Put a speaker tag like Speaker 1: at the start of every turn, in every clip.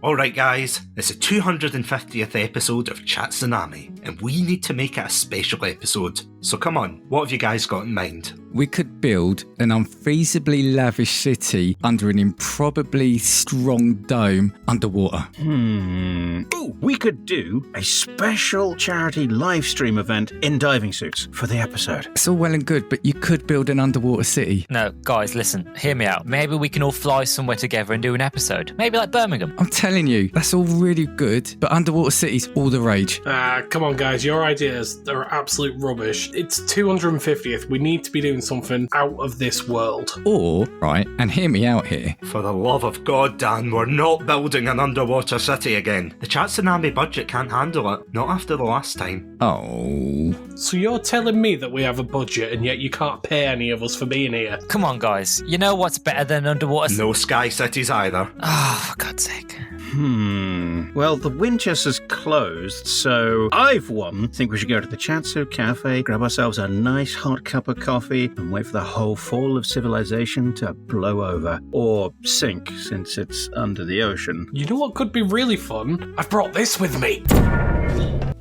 Speaker 1: Alright guys, it's the 250th episode of Chatsunami, and we need to make it a special episode. So come on, what have you guys got in mind?
Speaker 2: We could build an unfeasibly lavish city under an improbably strong dome underwater.
Speaker 3: Ooh, we could do a special charity live stream event in diving suits for the episode.
Speaker 2: It's all well and good, but you could build an underwater city.
Speaker 4: No, guys, listen, hear me out. Maybe we can all fly somewhere together and do an episode. Maybe like Birmingham.
Speaker 2: I'm telling you, that's all really good, but underwater cities, all the rage.
Speaker 5: Come on, guys, your ideas are absolute rubbish. It's 250th. We need to be doing something out of this world.
Speaker 2: Or, right, and hear me out here.
Speaker 1: For the love of God, Dan, we're not building an underwater city again. The Chatsunami budget can't handle it, not after the last time.
Speaker 2: Oh.
Speaker 5: So you're telling me that we have a budget and yet you can't pay any of us for being here?
Speaker 4: Come on, guys. You know what's better than underwater?
Speaker 1: No sky cities either.
Speaker 4: Oh, for God's sake.
Speaker 3: Well, the Winchester's closed, so I've won. Think we should go to the Chatsu Cafe, grab ourselves a nice hot cup of coffee, and wait for the whole fall of civilization to blow over. Or sink, since it's under the ocean.
Speaker 5: You know what could be really fun? I've brought this with me.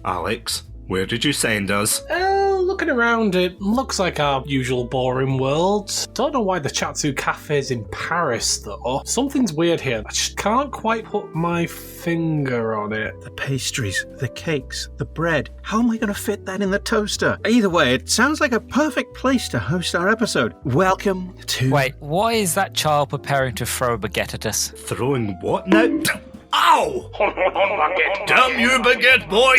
Speaker 1: Alex, where did you send us?
Speaker 5: Looking around, it looks like our usual boring world. Don't know why the Chatsu Cafe's in Paris, though. Something's weird here. I just can't quite put my finger on it.
Speaker 3: The pastries, the cakes, the bread. How am I going to fit that in the toaster? Either way, it sounds like a perfect place to host our episode. Welcome to...
Speaker 4: Wait, why is that child preparing to throw a baguette at us?
Speaker 1: Throwing what now? Ow! Damn you, baguette boy!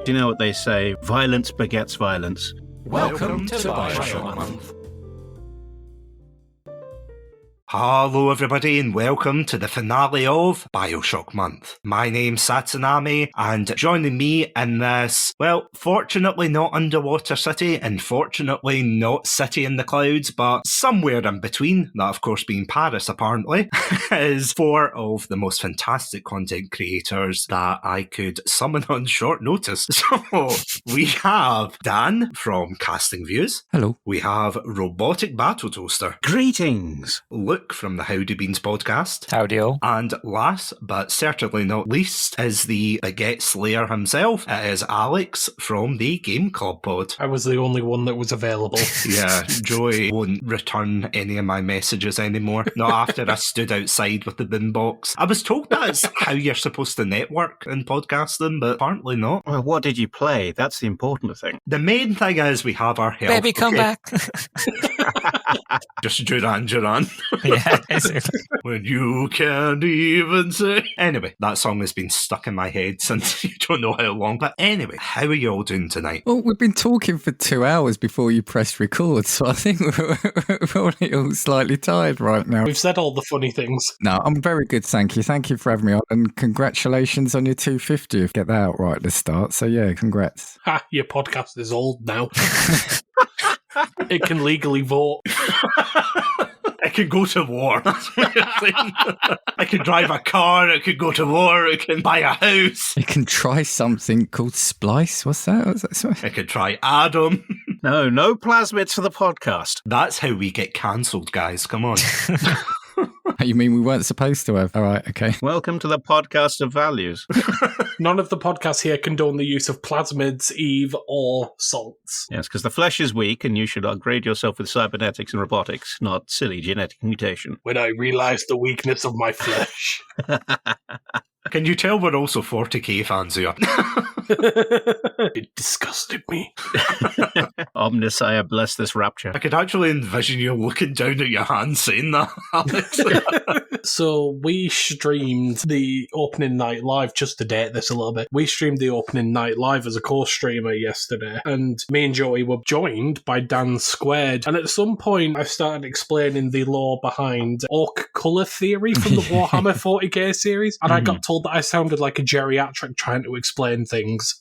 Speaker 3: Do you know what they say? Violence begets violence.
Speaker 4: Welcome to Bioshock Month.
Speaker 1: Hello everybody and welcome to the finale of Bioshock Month. My name's Satsunami, and joining me in this, well, fortunately not underwater city and fortunately not city in the clouds, but somewhere in between, that of course being Paris apparently, is four of the most fantastic content creators that I could summon on short notice. So we have Dan from Casting Views.
Speaker 2: Hello.
Speaker 1: We have RoboticBattleToaster.
Speaker 3: Greetings.
Speaker 1: Luke from the Howdy podcast.
Speaker 4: Howdy all.
Speaker 1: And last, but certainly not least, is the Baguette Slayer himself. It is Alex from the Game Club Pod.
Speaker 5: I was the only one that was available.
Speaker 1: Yeah, Joey won't return any of my messages anymore. Not after I stood outside with the boombox. I was told that's how you're supposed to network in podcasting, but apparently not.
Speaker 3: Well, what did you play? That's the important thing.
Speaker 1: The main thing is we have our health.
Speaker 4: Baby, come back.
Speaker 1: Just Duran.
Speaker 4: Yeah,
Speaker 1: When you can't even say. Anyway, that song has been stuck in my head since you don't know how long. But anyway, how are you all doing tonight?
Speaker 2: Well, we've been talking for 2 hours before you pressed record, so I think we're probably all slightly tired right now.
Speaker 5: We've said all the funny things.
Speaker 2: No, I'm very good, thank you. Thank you for having me on, and congratulations on your 250th. Get that out right at the start. So yeah, congrats.
Speaker 5: Ha, your podcast is old now. It can legally vote.
Speaker 1: I can go to war. That's what you're saying. I can drive a car, it could go to war, it can buy a house.
Speaker 2: You can try something called Splice. What's that? Sorry.
Speaker 1: I could try Adam.
Speaker 3: No plasmids for the podcast.
Speaker 1: That's how we get cancelled, guys. Come on.
Speaker 2: You mean we weren't supposed to have? All right, okay.
Speaker 3: Welcome to the podcast of values.
Speaker 5: None of the podcasts here condone the use of plasmids, Eve, or salts.
Speaker 3: Yes, because the flesh is weak and you should upgrade yourself with cybernetics and robotics, not silly genetic mutation.
Speaker 5: When I realised the weakness of my flesh.
Speaker 1: Can you tell we're also 40k fans here?
Speaker 5: It disgusted me.
Speaker 3: Omnissiah, bless this rapture.
Speaker 1: I could actually envision you looking down at your hands saying that, Alex.
Speaker 5: So we streamed the opening night live, just to date this a little bit. We streamed the opening night live as a co-streamer yesterday, and me and Joey were joined by Dan Squared. And at some point, I started explaining the lore behind orc colour theory from the Warhammer 40k series, and I got told that I sounded like a geriatric trying to explain things.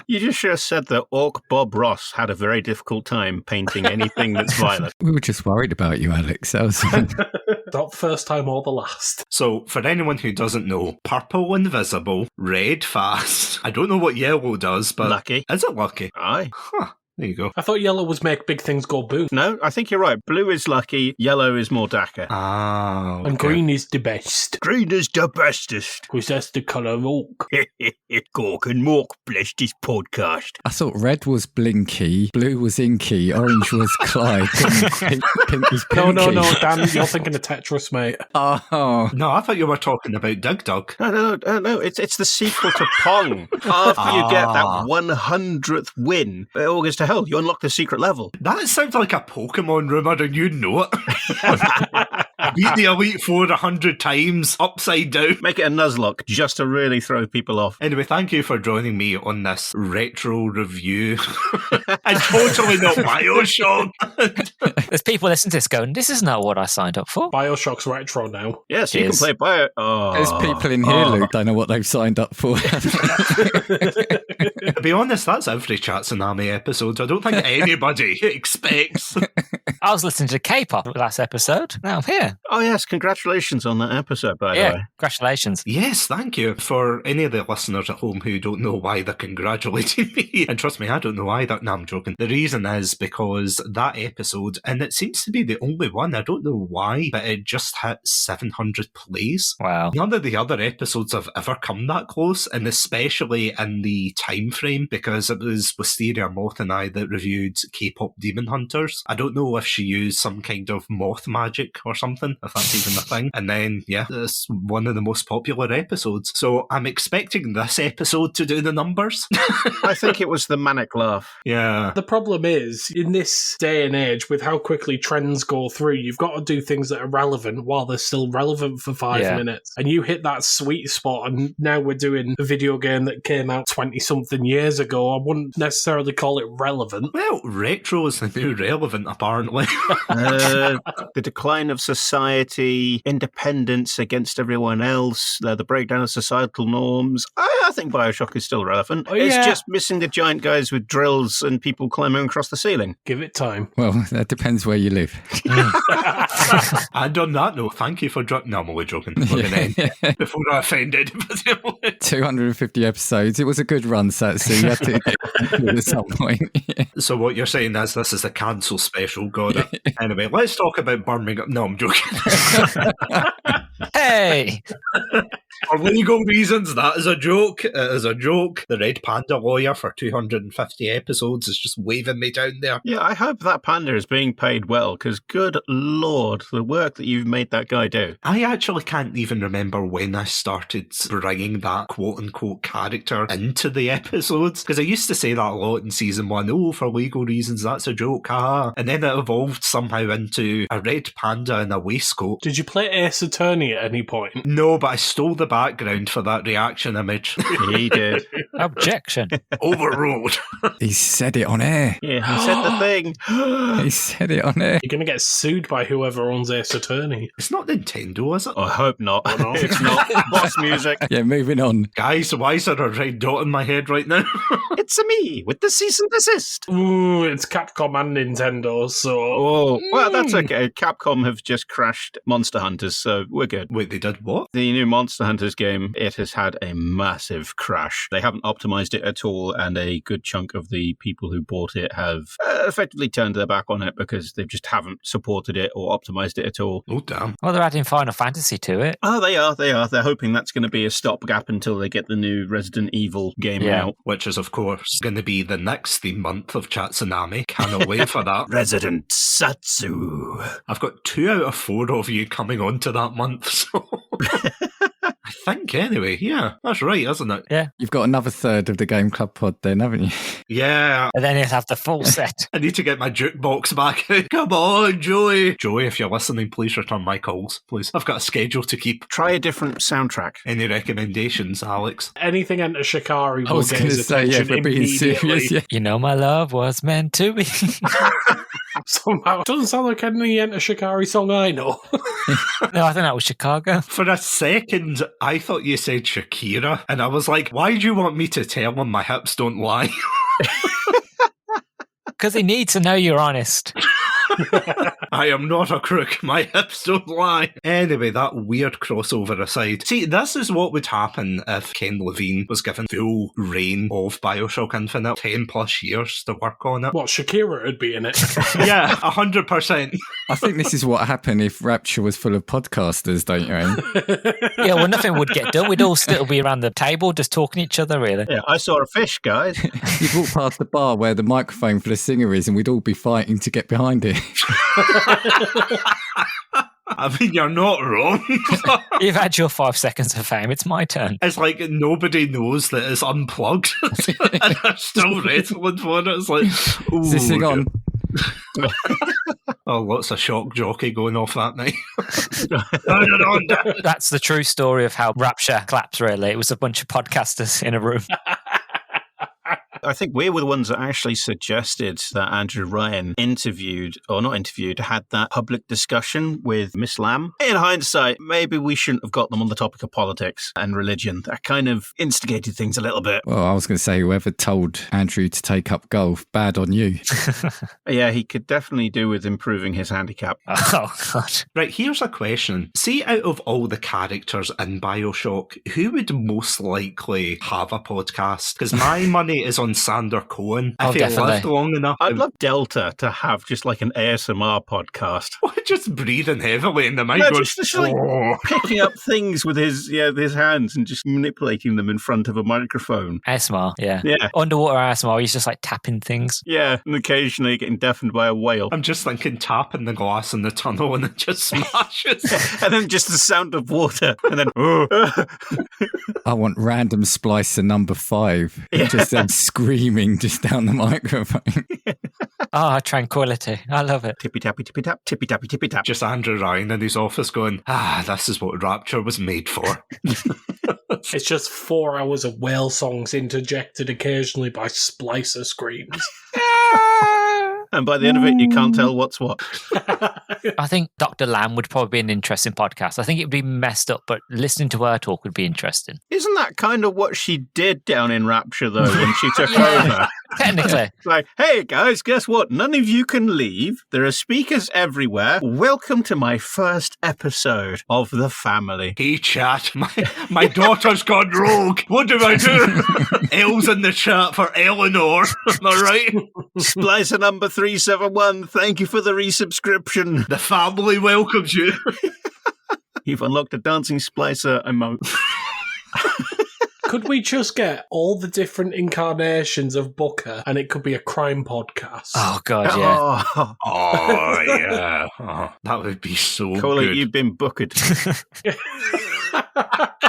Speaker 3: You just should have said that Orc Bob Ross had a very difficult time painting anything that's violent.
Speaker 2: We were just worried about you, Alex. That was
Speaker 5: Not the first time or the last.
Speaker 1: So, for anyone who doesn't know, purple invisible, red fast. I don't know what yellow does, but...
Speaker 3: Lucky.
Speaker 1: Is it lucky?
Speaker 3: Aye.
Speaker 1: Huh. There you go.
Speaker 5: I thought yellow was make big things go boom.
Speaker 3: No, I think you're right. Blue is lucky, yellow is more Daka.
Speaker 1: Ah, okay.
Speaker 5: And green is the best.
Speaker 3: Green is the bestest.
Speaker 5: Because that's the colour of oak.
Speaker 3: Gork and Mork bless this podcast.
Speaker 2: I thought red was Blinky, blue was Inky, orange was Clyde, pink was Pinky.
Speaker 5: No, Dan, you're thinking of Tetris, mate.
Speaker 2: Oh,
Speaker 1: No, I thought you were talking about Dig Dug.
Speaker 3: No, it's the sequel to Pong. After you get that 100th win, it all goes to hell. You unlock the secret level.
Speaker 1: That sounds like a Pokemon rumour and you know it. Beat the Elite Four 100 times, upside down.
Speaker 3: Make it a Nuzlocke just to really throw people off.
Speaker 1: Anyway, thank you for joining me on this retro review. And totally not Bioshock.
Speaker 4: There's people listening to this going, this is not what I signed up for.
Speaker 5: Bioshock's retro now.
Speaker 3: Yes, you can
Speaker 4: Cheers.
Speaker 3: play Bio. Oh.
Speaker 2: there's people in here, Luke, don't know what they've signed up for.
Speaker 1: To be honest, that's every Chatsunami episode. I don't think anybody expects.
Speaker 4: I was listening to K-pop last episode. Now I'm here.
Speaker 3: Oh, yes, congratulations on that episode, by the
Speaker 4: Yeah,
Speaker 3: way.
Speaker 4: congratulations.
Speaker 1: Yes, thank you. For any of the listeners at home who don't know why they're congratulating me, and trust me, I don't know either. No, I'm joking. The reason is because that episode, and it seems to be the only one, I don't know why, but it just hit 700 plays.
Speaker 4: Wow.
Speaker 1: None of the other episodes have ever come that close, and especially in the time frame, because it was Wisteria Moth and I that reviewed K-pop Demon Hunters. I don't know if she used some kind of moth magic or something, if that's even a thing. And then, yeah, it's one of the most popular episodes. So I'm expecting this episode to do the numbers.
Speaker 3: I think it was the manic laugh.
Speaker 1: Yeah.
Speaker 5: The problem is, in this day and age, with how quickly trends go through, you've got to do things that are relevant while they're still relevant for 5 minutes. And you hit that sweet spot, and now we're doing a video game that came out 20-something years ago. I wouldn't necessarily call it relevant.
Speaker 1: Well, retro is the new relevant, apparently.
Speaker 3: The decline of society, independence against everyone else, the breakdown of societal norms. I think Bioshock is still relevant.
Speaker 5: Oh,
Speaker 3: It's
Speaker 5: yeah.
Speaker 3: just missing the giant guys with drills and people climbing across the ceiling.
Speaker 5: Give it time.
Speaker 2: Well, that depends where you live.
Speaker 1: And on that note, thank you for No, I'm only joking. We're gonna end before I offend anybody.
Speaker 2: 250 episodes. It was a good run, Satsu. You had to get it at some point.
Speaker 1: So what you're saying is this is a cancel special, got it. Anyway, let's talk about Birmingham. No, I'm joking.
Speaker 4: Hey!
Speaker 1: For legal reasons, that is a joke. It is a joke. The Red Panda lawyer for 250 episodes is just waving me down there.
Speaker 3: Yeah, I hope that panda is being paid well, because good lord, the work that you've made that guy do.
Speaker 1: I actually can't even remember when I started bringing that quote-unquote character into the episodes, because I used to say that a lot in season 1. Oh, for legal reasons, that's a joke, haha. And then it evolved somehow into a red panda in a waistcoat.
Speaker 5: Did you play Ace Attorney at any point?
Speaker 1: No, but I stole the background for that reaction image.
Speaker 3: He did.
Speaker 4: Objection.
Speaker 1: Overruled.
Speaker 2: He said it on air.
Speaker 3: Yeah, he said the thing.
Speaker 2: He said it on air.
Speaker 5: You're going to get sued by whoever owns Ace Attorney.
Speaker 1: It's not Nintendo, is it?
Speaker 3: I hope not.
Speaker 5: Oh, no.
Speaker 3: It's not. Boss music.
Speaker 2: Yeah, moving on.
Speaker 1: Guys, why is there a red dot in my head right now?
Speaker 3: It's a me with the cease and desist.
Speaker 5: Ooh, it's Capcom and Nintendo, so...
Speaker 3: Oh, well, that's okay. Capcom have just crashed Monster Hunters, so we're good.
Speaker 1: Wait, they did what?
Speaker 3: The new Monster Hunters game, it has had a massive crash. They haven't optimized it at all, and a good chunk of the people who bought it have effectively turned their back on it because they just haven't supported it or optimized it at all.
Speaker 1: Oh, damn.
Speaker 4: Well, they're adding Final Fantasy to it.
Speaker 3: Oh, they are. They're hoping that's going to be a stopgap until they get the new Resident Evil game
Speaker 4: Yeah.
Speaker 3: out.
Speaker 1: Which is, of course, going to be the next theme month of Chatsunami. Cannot wait for that.
Speaker 3: Resident Satsu.
Speaker 1: I've got 2 out of 4 of you coming on to that month, so... I think, anyway. Yeah, that's right, isn't it?
Speaker 4: Yeah.
Speaker 2: You've got another third of the Game Club pod then, haven't you?
Speaker 1: Yeah.
Speaker 4: And then you'll have the full set.
Speaker 1: I need to get my jukebox back. Come on, Joey. Joey, if you're listening, please return my calls, please. I've got a schedule to keep.
Speaker 3: Try a different soundtrack.
Speaker 1: Any recommendations, Alex?
Speaker 5: Anything Enter Shikari
Speaker 2: I
Speaker 5: will
Speaker 2: was
Speaker 5: get
Speaker 2: going to
Speaker 5: his
Speaker 2: say, yeah,
Speaker 5: attention
Speaker 2: for being
Speaker 5: immediately.
Speaker 2: serious, yeah.
Speaker 4: You know my love was meant to be.
Speaker 5: Somehow, doesn't sound like any Enter Shikari song I know.
Speaker 4: No, I think that was Chicago.
Speaker 1: For a second, I thought you said Shakira, and I was like, why do you want me to tell him my hips don't lie?
Speaker 4: Because he needs to know you're honest.
Speaker 1: I am not a crook. My hips don't lie. Anyway, that weird crossover aside. See, this is what would happen if Ken Levine was given full reign of Bioshock Infinite, 10 plus years to work on it.
Speaker 5: What, Shakira would be in it?
Speaker 1: Yeah, 100%.
Speaker 2: I think this is what happened if Rapture was full of podcasters, don't you, Ian?
Speaker 4: Yeah, well, nothing would get done. We'd all still be around the table just talking to each other, really.
Speaker 3: Yeah, I saw a fish, guys.
Speaker 2: You'd walk past the bar where the microphone for the singer is, and we'd all be fighting to get behind it.
Speaker 1: I mean, you're not wrong.
Speaker 4: You've had your 5 seconds of fame. It's my turn.
Speaker 1: It's like nobody knows that it's unplugged. And they're still wrestling for it. It's like, ooh.
Speaker 2: Is this thing on?
Speaker 1: Oh, lots of shock jockey going off that night.
Speaker 4: That's the true story of how Rapture collapsed, really. It was a bunch of podcasters in a room.
Speaker 3: I think we were the ones that actually suggested that Andrew Ryan had that public discussion with Miss Lamb. In hindsight, maybe we shouldn't have got them on the topic of politics and religion. That kind of instigated things a little bit.
Speaker 2: Well, I was going to say, whoever told Andrew to take up golf, bad on you.
Speaker 3: Yeah, he could definitely do with improving his handicap.
Speaker 4: Oh, God.
Speaker 1: Right, here's a question. See, out of all the characters in Bioshock, who would most likely have a podcast? Because my money is on Sander Cohen.
Speaker 4: Oh,
Speaker 1: If he
Speaker 4: definitely.
Speaker 1: lived long enough.
Speaker 3: I'd love Delta to have just like an ASMR podcast.
Speaker 1: Just breathing heavily in the mic.
Speaker 3: No,
Speaker 1: going,
Speaker 3: just like
Speaker 1: "Oh."
Speaker 3: picking up things with his hands and just manipulating them in front of a microphone.
Speaker 4: ASMR, yeah.
Speaker 3: Yeah.
Speaker 4: Underwater ASMR, he's just like tapping things.
Speaker 3: Yeah, and occasionally getting deafened by a whale.
Speaker 1: I'm just thinking tapping the glass in the tunnel and it just smashes.
Speaker 3: And then just the sound of water. And then,
Speaker 2: I want random splicer number 5. Just them screaming just down the microphone.
Speaker 4: Ah, tranquility. I love it.
Speaker 3: tippy tappy, tippy tap, tippy tappy, tippy tap.
Speaker 1: Just Andrew Ryan in his office going, this is what Rapture was made for.
Speaker 5: It's just 4 hours of whale songs interjected occasionally by splicer screams.
Speaker 3: And by the end of it, you can't tell what's what.
Speaker 4: I think Dr. Lamb would probably be an interesting podcast. I think it would be messed up, but listening to her talk would be interesting.
Speaker 3: Isn't that kind of what she did down in Rapture, though, when she took over?
Speaker 4: Technically.
Speaker 3: It's like, hey, guys, guess what? None of you can leave. There are speakers everywhere. Welcome to my first episode of The Family.
Speaker 1: Hey, chat, my daughter's gone rogue. What do I do? L's in the chat for Eleanor. Am I right?
Speaker 3: Splicer number 371, thank you for the resubscription.
Speaker 1: The family welcomes you.
Speaker 3: You've unlocked a dancing splicer emote.
Speaker 5: Could we just get all the different incarnations of Booker and it could be a crime podcast?
Speaker 4: Oh, God, yeah.
Speaker 3: Oh,
Speaker 1: Yeah. Oh, that would be so
Speaker 3: call
Speaker 1: good.
Speaker 3: it you've been booked.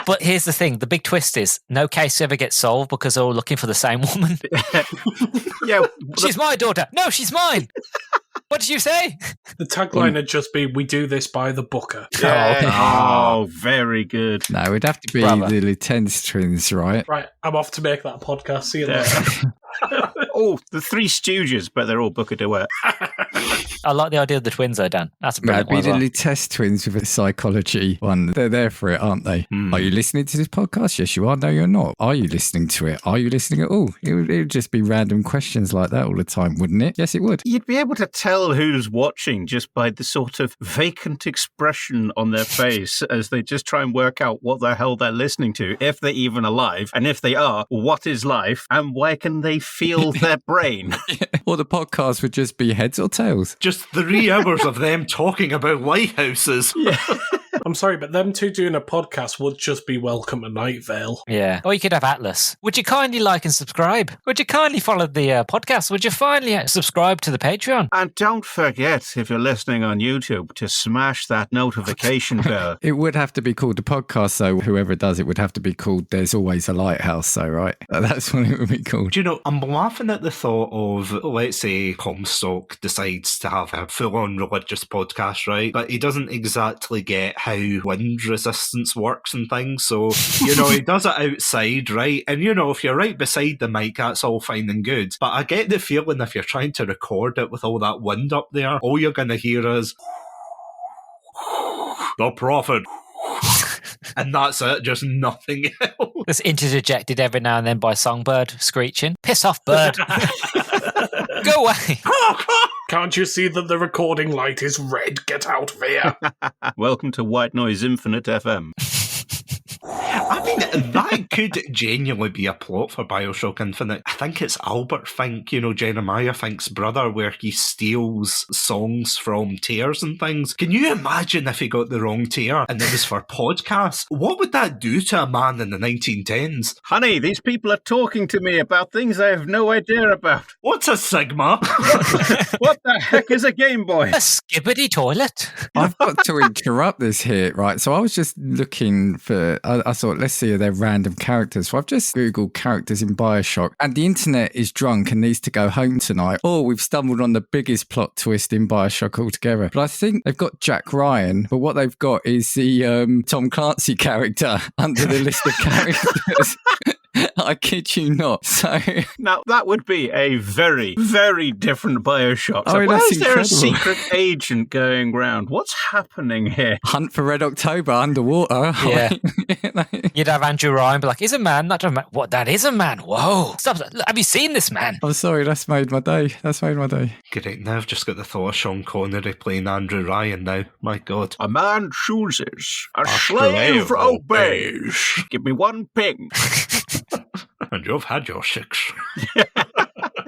Speaker 4: But here's the thing. The big twist is no case ever gets solved because they're all looking for the same woman.
Speaker 3: Yeah.
Speaker 4: She's my daughter. No, she's mine. What did you say?
Speaker 5: The tagline would just be, we do this by the Booker.
Speaker 3: Yeah. Oh, very good.
Speaker 2: No, it'd have to be
Speaker 4: Brother.
Speaker 2: the Lieutenant's twins, right?
Speaker 5: Right, I'm off to make that podcast. See you later.
Speaker 3: Oh, the Three Stooges, but they're all Booker DeWitt.
Speaker 4: I like the idea of the twins, though, Dan. That's a
Speaker 2: No,
Speaker 4: brilliant
Speaker 2: it'd be
Speaker 4: one.
Speaker 2: the
Speaker 4: as well.
Speaker 2: Lieutenant's twins with a psychology one. They're there for it, aren't they? Are you listening to this podcast? Yes, you are. No, you're not. Are you listening to it? Are you listening at all? It would just be random questions like that all the time, wouldn't it? Yes, it would.
Speaker 3: You'd be able to tell who's watching just by the sort of vacant expression on their face as they just try and work out what the hell they're listening to, if they're even alive, and if they are, what is life, and why can they feel their brain?
Speaker 2: Or the podcast would just be heads or tails.
Speaker 1: Just 3 hours of them talking about lighthouses.
Speaker 5: I'm sorry, but them two doing a podcast would just be welcome to Night Vale.
Speaker 4: Yeah. Or you could have Atlas. Would you kindly like and subscribe? Would you kindly follow the podcast? Would you finally subscribe to the Patreon?
Speaker 3: And don't forget, if you're listening on YouTube, to smash that notification bell.
Speaker 2: It would have to be called the podcast, so whoever does it would have to be called There's Always a Lighthouse, so right? That's what it would be called.
Speaker 1: Do you know, I'm laughing at the thought of, let's say, Comstock decides to have a full-on religious podcast, right? But he doesn't exactly get how wind resistance works and things. So, you know, he does it outside, right? And, you know, if you're right beside the mic, that's all fine and good. But I get the feeling if you're trying to record it with all that wind up there, all you're going to hear is the prophet. And that's it, just nothing else.
Speaker 4: It's interjected every now and then by Songbird screeching. Piss off, bird. Go away.
Speaker 5: Can't you see that the recording light is red? Get out of here.
Speaker 3: Welcome to White Noise Infinite FM.
Speaker 1: I mean, that could genuinely be a plot for Bioshock Infinite. I think it's Albert Fink, Jeremiah Fink's brother, where he steals songs from tears and things. Can you imagine if he got the wrong tear and it was for podcasts? What would that do to a man in the 1910s?
Speaker 3: Honey, these people are talking to me about things I have no idea about.
Speaker 1: What's a Sigma?
Speaker 3: What the heck is a Game Boy?
Speaker 4: A skibbity toilet.
Speaker 2: I've got to interrupt this here, right? So I was just looking for, I thought, let's see if they're random characters. So I've just Googled characters in Bioshock, and the internet is drunk and needs to go home tonight. Oh, we've stumbled on the biggest plot twist in Bioshock altogether. But I think they've got Jack Ryan, but what they've got is the Tom Clancy character under the list of characters. I kid you not. So
Speaker 3: now that would be a very, very different Bioshock.
Speaker 2: Oh,
Speaker 3: So
Speaker 2: that's
Speaker 3: why is there a
Speaker 2: incredible.
Speaker 3: secret agent going round? What's happening here?
Speaker 2: Hunt for Red October underwater.
Speaker 4: Yeah. You'd have Andrew Ryan be like, "Is a man not a man? What? That is a man? Whoa! Stop! Have you seen this man?"
Speaker 2: I'm sorry, that's made my day.
Speaker 1: Great, now I've just got the thought of Sean Connery playing Andrew Ryan now. My God.
Speaker 3: A man chooses, a
Speaker 1: slave
Speaker 3: slave obeys. Give me one ping.
Speaker 1: And you've had your six.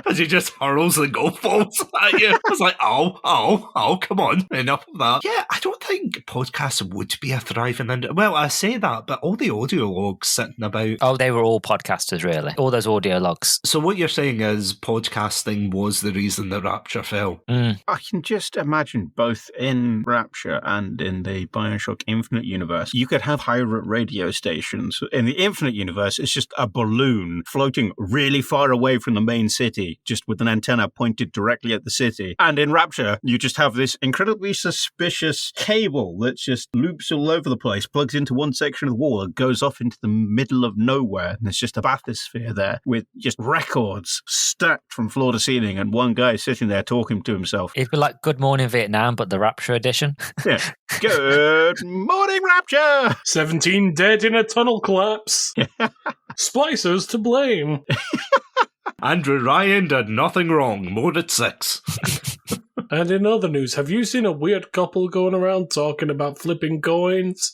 Speaker 1: As he just hurls the golf balls at you. I was like, oh, come on. Enough of that. Yeah, I don't think podcasts would be a thriving industry. Well, I say that, but all the audio logs sitting about.
Speaker 4: Oh, they were all podcasters, really. All those audio logs.
Speaker 1: So what you're saying is podcasting was the reason that Rapture fell.
Speaker 3: I can just imagine both in Rapture and in the Bioshock Infinite universe, you could have pirate radio stations. In the Infinite universe, it's just a balloon floating really far away from the main city, just with an antenna pointed directly at the city. And in Rapture, you just have this incredibly suspicious cable that just loops all over the place, plugs into one section of the wall and goes off into the middle of nowhere. And there's just a bathysphere there with just records stacked from floor to ceiling and one guy sitting there talking to himself.
Speaker 4: It'd be like Good Morning Vietnam, but the Rapture edition.
Speaker 3: Yeah. Good morning, Rapture!
Speaker 5: 17 dead in a tunnel collapse. Splicers to blame.
Speaker 1: Andrew Ryan did nothing wrong. More at 6.
Speaker 5: And in other news, have you seen a weird couple going around talking about flipping coins?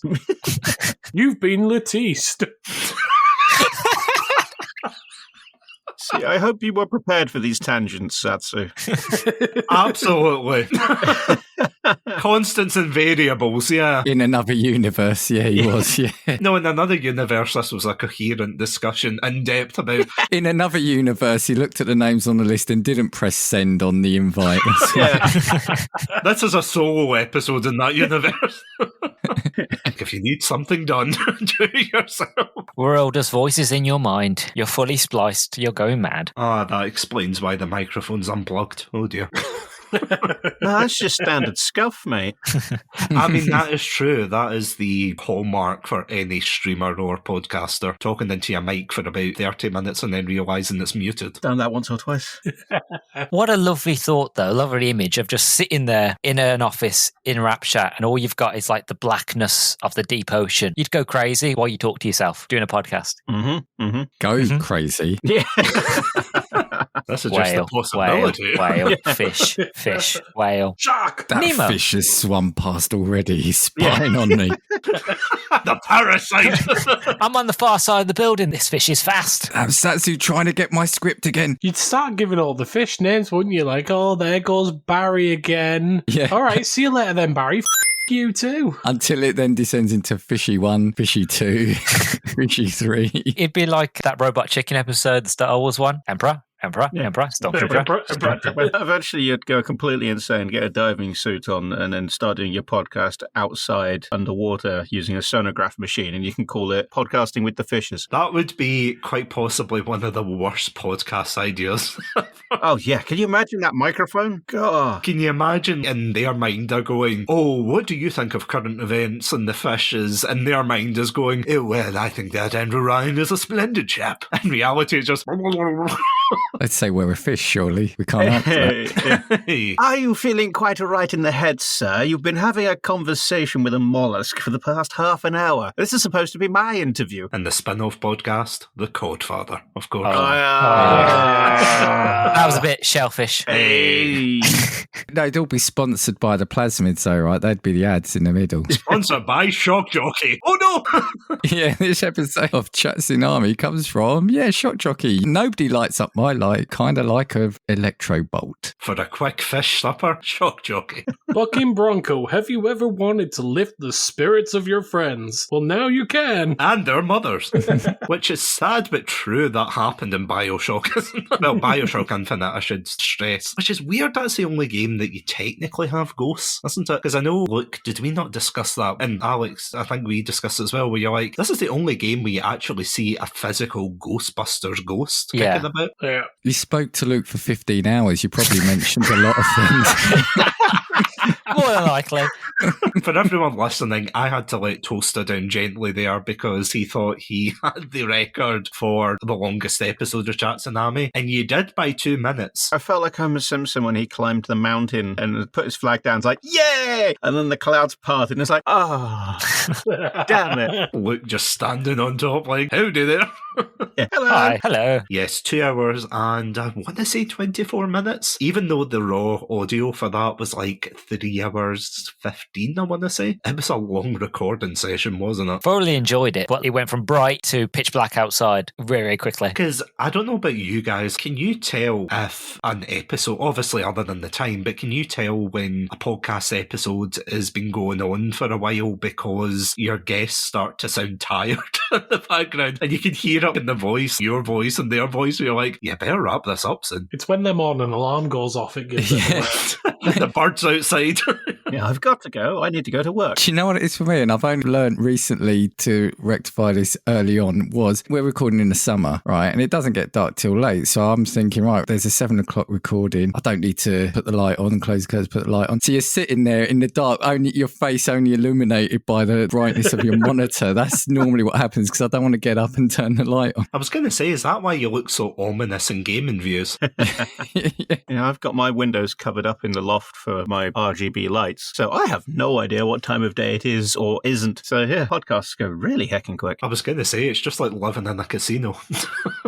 Speaker 5: You've been Latiste.
Speaker 3: See, I hope you were prepared for these tangents, Satsu.
Speaker 1: Absolutely. Constants and variables, yeah.
Speaker 2: In another universe, yeah, he was, yeah.
Speaker 1: No, in another universe, this was a coherent discussion in depth about.
Speaker 2: In another universe, he looked at the names on the list and didn't press send on the invite.
Speaker 3: Yeah.
Speaker 1: This is a solo episode in that universe. If you need something done, do it yourself.
Speaker 4: World as voices in your mind. You're fully spliced. You're going mad.
Speaker 1: Ah, that explains why the microphone's unplugged. Oh dear.
Speaker 3: No, that's just standard scuff, mate.
Speaker 1: I mean, that is true. That is the hallmark for any streamer or podcaster. Talking into your mic for about 30 minutes and then realising it's muted.
Speaker 3: Done that once or twice.
Speaker 4: What a lovely thought, though. Lovely image of just sitting there in an office in Rapture and all you've got is like the blackness of the deep ocean. You'd go crazy while you talk to yourself doing a podcast.
Speaker 2: Go crazy.
Speaker 3: Yeah.
Speaker 1: This is just a possibility.
Speaker 4: Whale, fish, whale.
Speaker 5: Shark!
Speaker 2: That
Speaker 4: Nemo.
Speaker 2: fish has swum past already. He's spying on me.
Speaker 1: The parasite!
Speaker 4: I'm on the far side of the building. This fish is fast.
Speaker 2: Satsu trying to get my script again.
Speaker 5: You'd start giving all the fish names, wouldn't you? Like, oh, there goes Barry again.
Speaker 2: Yeah.
Speaker 5: All right, see you later then, Barry. You too.
Speaker 2: Until it then descends into Fishy 1, Fishy 2, Fishy 3.
Speaker 4: It'd be like that Robot Chicken episode, the Star Wars one. Emperor, Stormtrooper.
Speaker 3: Eventually, you'd go completely insane, get a diving suit on, and then start doing your podcast outside, underwater, using a sonograph machine, and you can call it Podcasting with the Fishes.
Speaker 1: That would be quite possibly one of the worst podcast ideas.
Speaker 3: Oh, yeah. Can you imagine that microphone? God.
Speaker 1: Can you imagine in their mind they're going, oh, what do you think of current events? And the fishes in their mind is going, oh, well, I think that Andrew Ryan is a splendid chap. In reality, it's just...
Speaker 2: Let's say we're a fish, surely. We can't answer that.
Speaker 1: Hey.
Speaker 3: Are you feeling quite all right in the head, sir? You've been having a conversation with a mollusk for the past half an hour. This is supposed to be my interview.
Speaker 1: And the spin-off podcast, The Codfather, of course.
Speaker 4: That was a bit shellfish.
Speaker 3: Hey.
Speaker 2: No, it'd all be sponsored by the Plasmid, though, right? They'd be the ads in the middle.
Speaker 1: Sponsored by Shock Jockey. Oh no!
Speaker 2: Yeah, this episode of Chatsunami comes from, Shock Jockey. Nobody lights up my light, kind of like a electro bolt.
Speaker 1: For a quick fish supper, Shock Jockey.
Speaker 5: Bucking Bronco, have you ever wanted to lift the spirits of your friends? Well, now you can.
Speaker 1: And their mothers. Which is sad but true that happened in Bioshock, isn't it? Well, Bioshock Infinite, I should stress. Which is weird, that's the only game that you technically have ghosts, isn't it? Because I know, look, did we not discuss that? And Alex, I think we discussed it as well, where you're like, this is the only game where you actually see a physical Ghostbusters ghost kicking about.
Speaker 5: Yeah.
Speaker 2: You spoke to Luke for 15 hours. You probably mentioned a lot of things.
Speaker 4: More than likely.
Speaker 1: For everyone listening, I had to let Toaster down gently there because he thought he had the record for the longest episode of Chatsunami, and you did by 2 minutes.
Speaker 3: I felt like Homer Simpson when he climbed the mountain and put his flag down. It's like, yay! And then the clouds parted, and it's like, damn it.
Speaker 1: Luke just standing on top like, howdy there.
Speaker 3: Yeah. Hello.
Speaker 4: Hi, hello.
Speaker 1: Yes, 2 hours and I want to say 24 minutes, even though the raw audio for that was like 3 hours 15, I want to say. It was a long recording session, wasn't it?
Speaker 4: Thoroughly enjoyed it, but it went from bright to pitch black outside very, very quickly.
Speaker 1: Because I don't know about you guys, can you tell if an episode, obviously other than the time, but can you tell when a podcast episode has been going on for a while because your guests start to sound tired in the background and you can hear it in the voice, your voice and their voice, where you're like, you better wrap this up soon.
Speaker 5: It's when them on an alarm goes off, it gives it away.
Speaker 1: The birds outside.
Speaker 3: Yeah, I've got to go. I need to go to work.
Speaker 2: Do you know what it is for me? And I've only learned recently to rectify this early on was we're recording in the summer, right? And it doesn't get dark till late. So I'm thinking, right, there's a 7 o'clock recording. I don't need to put the light on and close the curtains, put the light on. So you're sitting there in the dark, only your face only illuminated by the brightness of your monitor. That's normally what happens because I don't want to get up and turn the light on.
Speaker 1: I was going to say, is that why you look so ominous in gaming views?
Speaker 3: Yeah, I've got my windows covered up in the loft for my RGB lights, so I have no idea what time of day it is or isn't. So yeah, podcasts go really heckin' quick.
Speaker 1: I was going to say, it's just like living in a casino.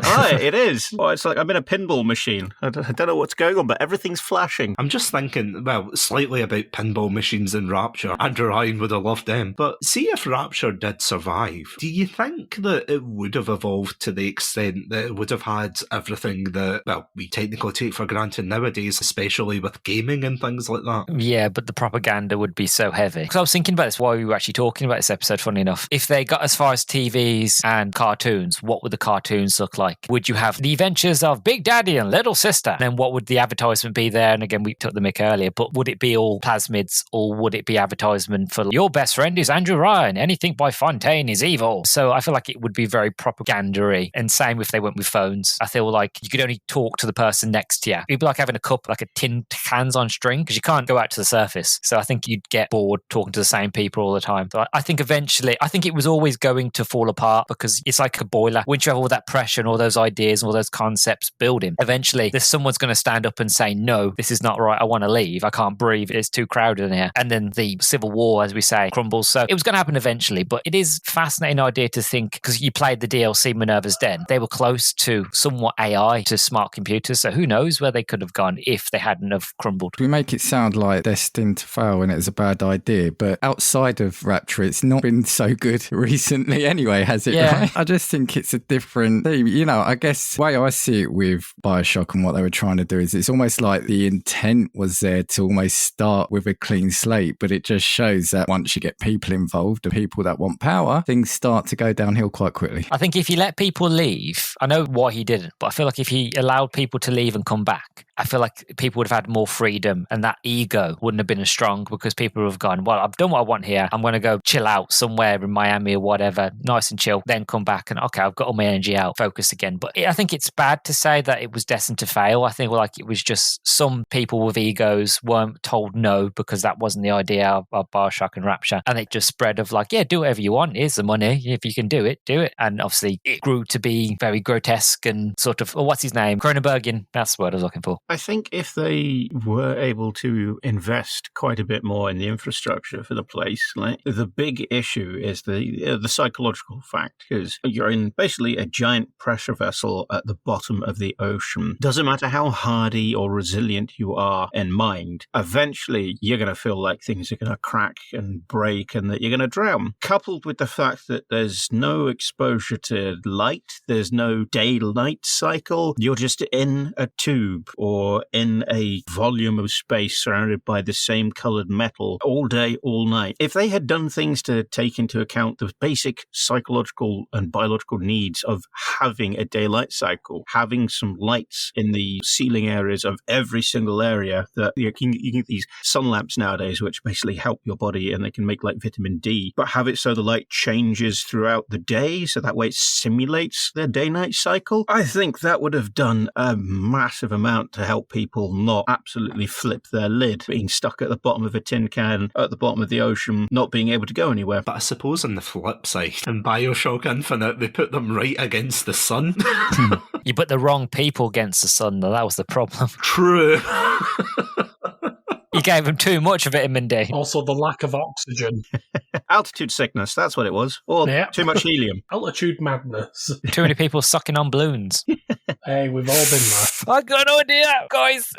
Speaker 3: Right, it is. Oh, it's like I'm in a pinball machine. I don't know what's going on, but everything's flashing.
Speaker 1: I'm just thinking, well, slightly about pinball machines in Rapture. Andrew Ryan would have loved them. But see if Rapture did survive, do you think that it would have evolved to the extent that it would have had everything that, well, we technically take for granted nowadays, especially with gaming and things like that?
Speaker 4: Yeah, but the propaganda would be so heavy. Because I was thinking about this while we were actually talking about this episode, funny enough. If they got as far as TVs and cartoons, what would the cartoons look like? Would you have the adventures of Big Daddy and Little Sister? And then what would the advertisement be there? And again, we took the mick earlier, but would it be all plasmids or would it be advertisement for your best friend is Andrew Ryan, anything by Fontaine is evil? So I feel like it would be very propaganda-y. And same if they went with phones. I feel like you could only talk to the person next to you. It'd be like having a cup, like a tin cans on string, because you can't go out to the surface. So I think you'd get bored talking to the same people all the time. So I think eventually, I think it was always going to fall apart because it's like a boiler. Once you have all that pressure and all those ideas and all those concepts building, eventually there's someone's going to stand up and say, no, this is not right. I want to leave. I can't breathe. It's too crowded in here. And then the civil war, as we say, crumbles. So it was going to happen eventually, but it is a fascinating idea to think, because you played the DLC Minerva's Den. They were close to somewhat AI, to smart computers. So who knows where they could have gone if they hadn't have crumbled.
Speaker 2: We make it sound like destined to fail and it's a bad idea, but outside of Rapture, it's not been so good recently anyway, has it?
Speaker 4: Yeah.
Speaker 2: Right? I just think it's a different theme. You know, I guess the way I see it with Bioshock and what they were trying to do is it's almost like the intent was there to almost start with a clean slate, but it just shows that once you get people involved and people that want power, things start to go downhill quite quickly.
Speaker 4: I think if you let people leave, I know why he didn't, but I feel like if he allowed people to leave and come back, I feel like people would have had more freedom and that ego wouldn't have been as strong because people would have gone, well, I've done what I want here. I'm going to go chill out somewhere in Miami or whatever, nice and chill, then come back and, okay, I've got all my energy out, focus again. But I think it's bad to say that it was destined to fail. I think like it was just some people with egos weren't told no because that wasn't the idea of Bioshock and Rapture. And it just spread of like, yeah, do whatever you want. Here's the money. If you can do it, do it. And obviously it grew to be very grotesque and sort of, what's his name? Cronenbergian. That's the word I was looking for.
Speaker 3: I think if they were able to invest quite a bit more in the infrastructure for the place, like the big issue is the psychological fact, because you're in basically a giant pressure vessel at the bottom of the ocean. Doesn't matter how hardy or resilient you are in mind, eventually you're going to feel like things are going to crack and break and that you're going to drown. Coupled with the fact that there's no exposure to light, there's no day-night cycle, you're just in a tube or in a volume of space surrounded by the same coloured metal all day, all night. If they had done things to take into account the basic psychological and biological needs of having a daylight cycle, having some lights in the ceiling areas of every single area, that you can get these sun lamps nowadays which basically help your body and they can make like vitamin D, but have it so the light changes throughout the day so that way it simulates their day-night cycle. I think that would have done a massive amount to help people not absolutely flip their lid, being stuck at the bottom of a tin can at the bottom of the ocean, not being able to go anywhere.
Speaker 1: But I suppose on the flip side, in Bioshock Infinite, they put them right against the sun.
Speaker 4: You put the wrong people against the sun, though. That was the problem.
Speaker 1: True.
Speaker 4: You gave them too much vitamin D.
Speaker 5: Also, the lack of oxygen.
Speaker 3: Altitude sickness, that's what it was. Or too much helium.
Speaker 5: Altitude madness.
Speaker 4: Too many people sucking on balloons.
Speaker 5: Hey, we've all been there.
Speaker 4: I got an idea, guys.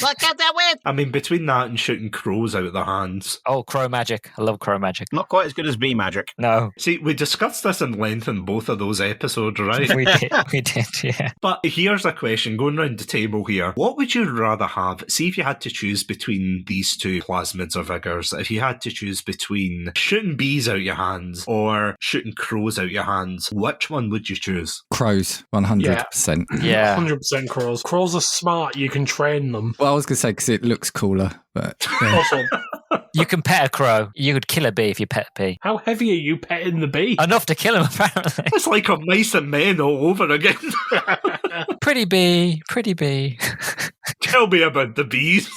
Speaker 6: Look at that win!
Speaker 1: I mean, between that and shooting crows out of their hands.
Speaker 4: Oh, crow magic. I love crow magic.
Speaker 3: Not quite as good as bee magic.
Speaker 4: No.
Speaker 1: See, we discussed this in length in both of those episodes, right?
Speaker 4: We did, yeah.
Speaker 1: But here's a question, going round the table here. What would you rather have? See, if you had to choose between these two plasmids or vigors, if you had to choose between shooting bees out your hands or shooting crows out your hands, which one would you choose?
Speaker 2: Crows, 100%.
Speaker 4: Yeah.
Speaker 5: 100% crows. Crows are smart. You can train them.
Speaker 2: Well, I was going to say because it looks cooler, but yeah.
Speaker 5: Also,
Speaker 4: You can pet a crow. You could kill a bee if you pet a bee.
Speaker 5: how heavy are you petting the bee?
Speaker 4: Enough to kill him, apparently.
Speaker 1: It's like a mice and men all over again.
Speaker 4: Pretty bee, pretty bee.
Speaker 1: Tell me about the bees.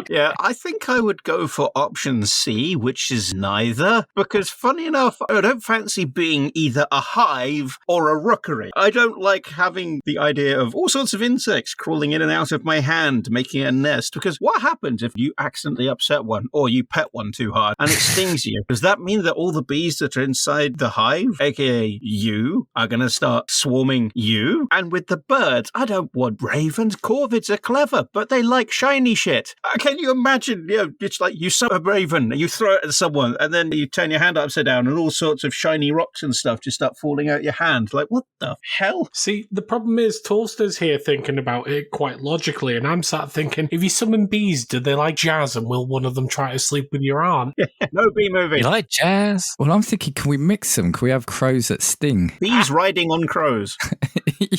Speaker 3: Yeah, I think I would go for option C, which is neither, because funny enough, I don't fancy being either a hive or a rookery. I don't like having the idea of all sorts of insects crawling in and out of my hand, making a nest, because what happens if you accidentally upset one or you pet one too hard and it stings you? Does that mean that all the bees that are inside the hive, aka you, are going to start swarming you? And with the birds, I don't want ravens. Corvids are clever, but they like shiny shit. Can you imagine, it's like you summon a raven and you throw it at someone and then you turn your hand upside down and all sorts of shiny rocks and stuff just start falling out your hand. Like, what the hell?
Speaker 5: See, the problem is Toaster's here thinking about it quite logically, and I'm sat thinking, if you summon bees, do they like jazz, and will one of them try to sleep with your aunt?
Speaker 3: No bee movie.
Speaker 4: You like jazz?
Speaker 2: Well, I'm thinking, can we mix them? Can we have crows that sting?
Speaker 3: Bees riding on crows.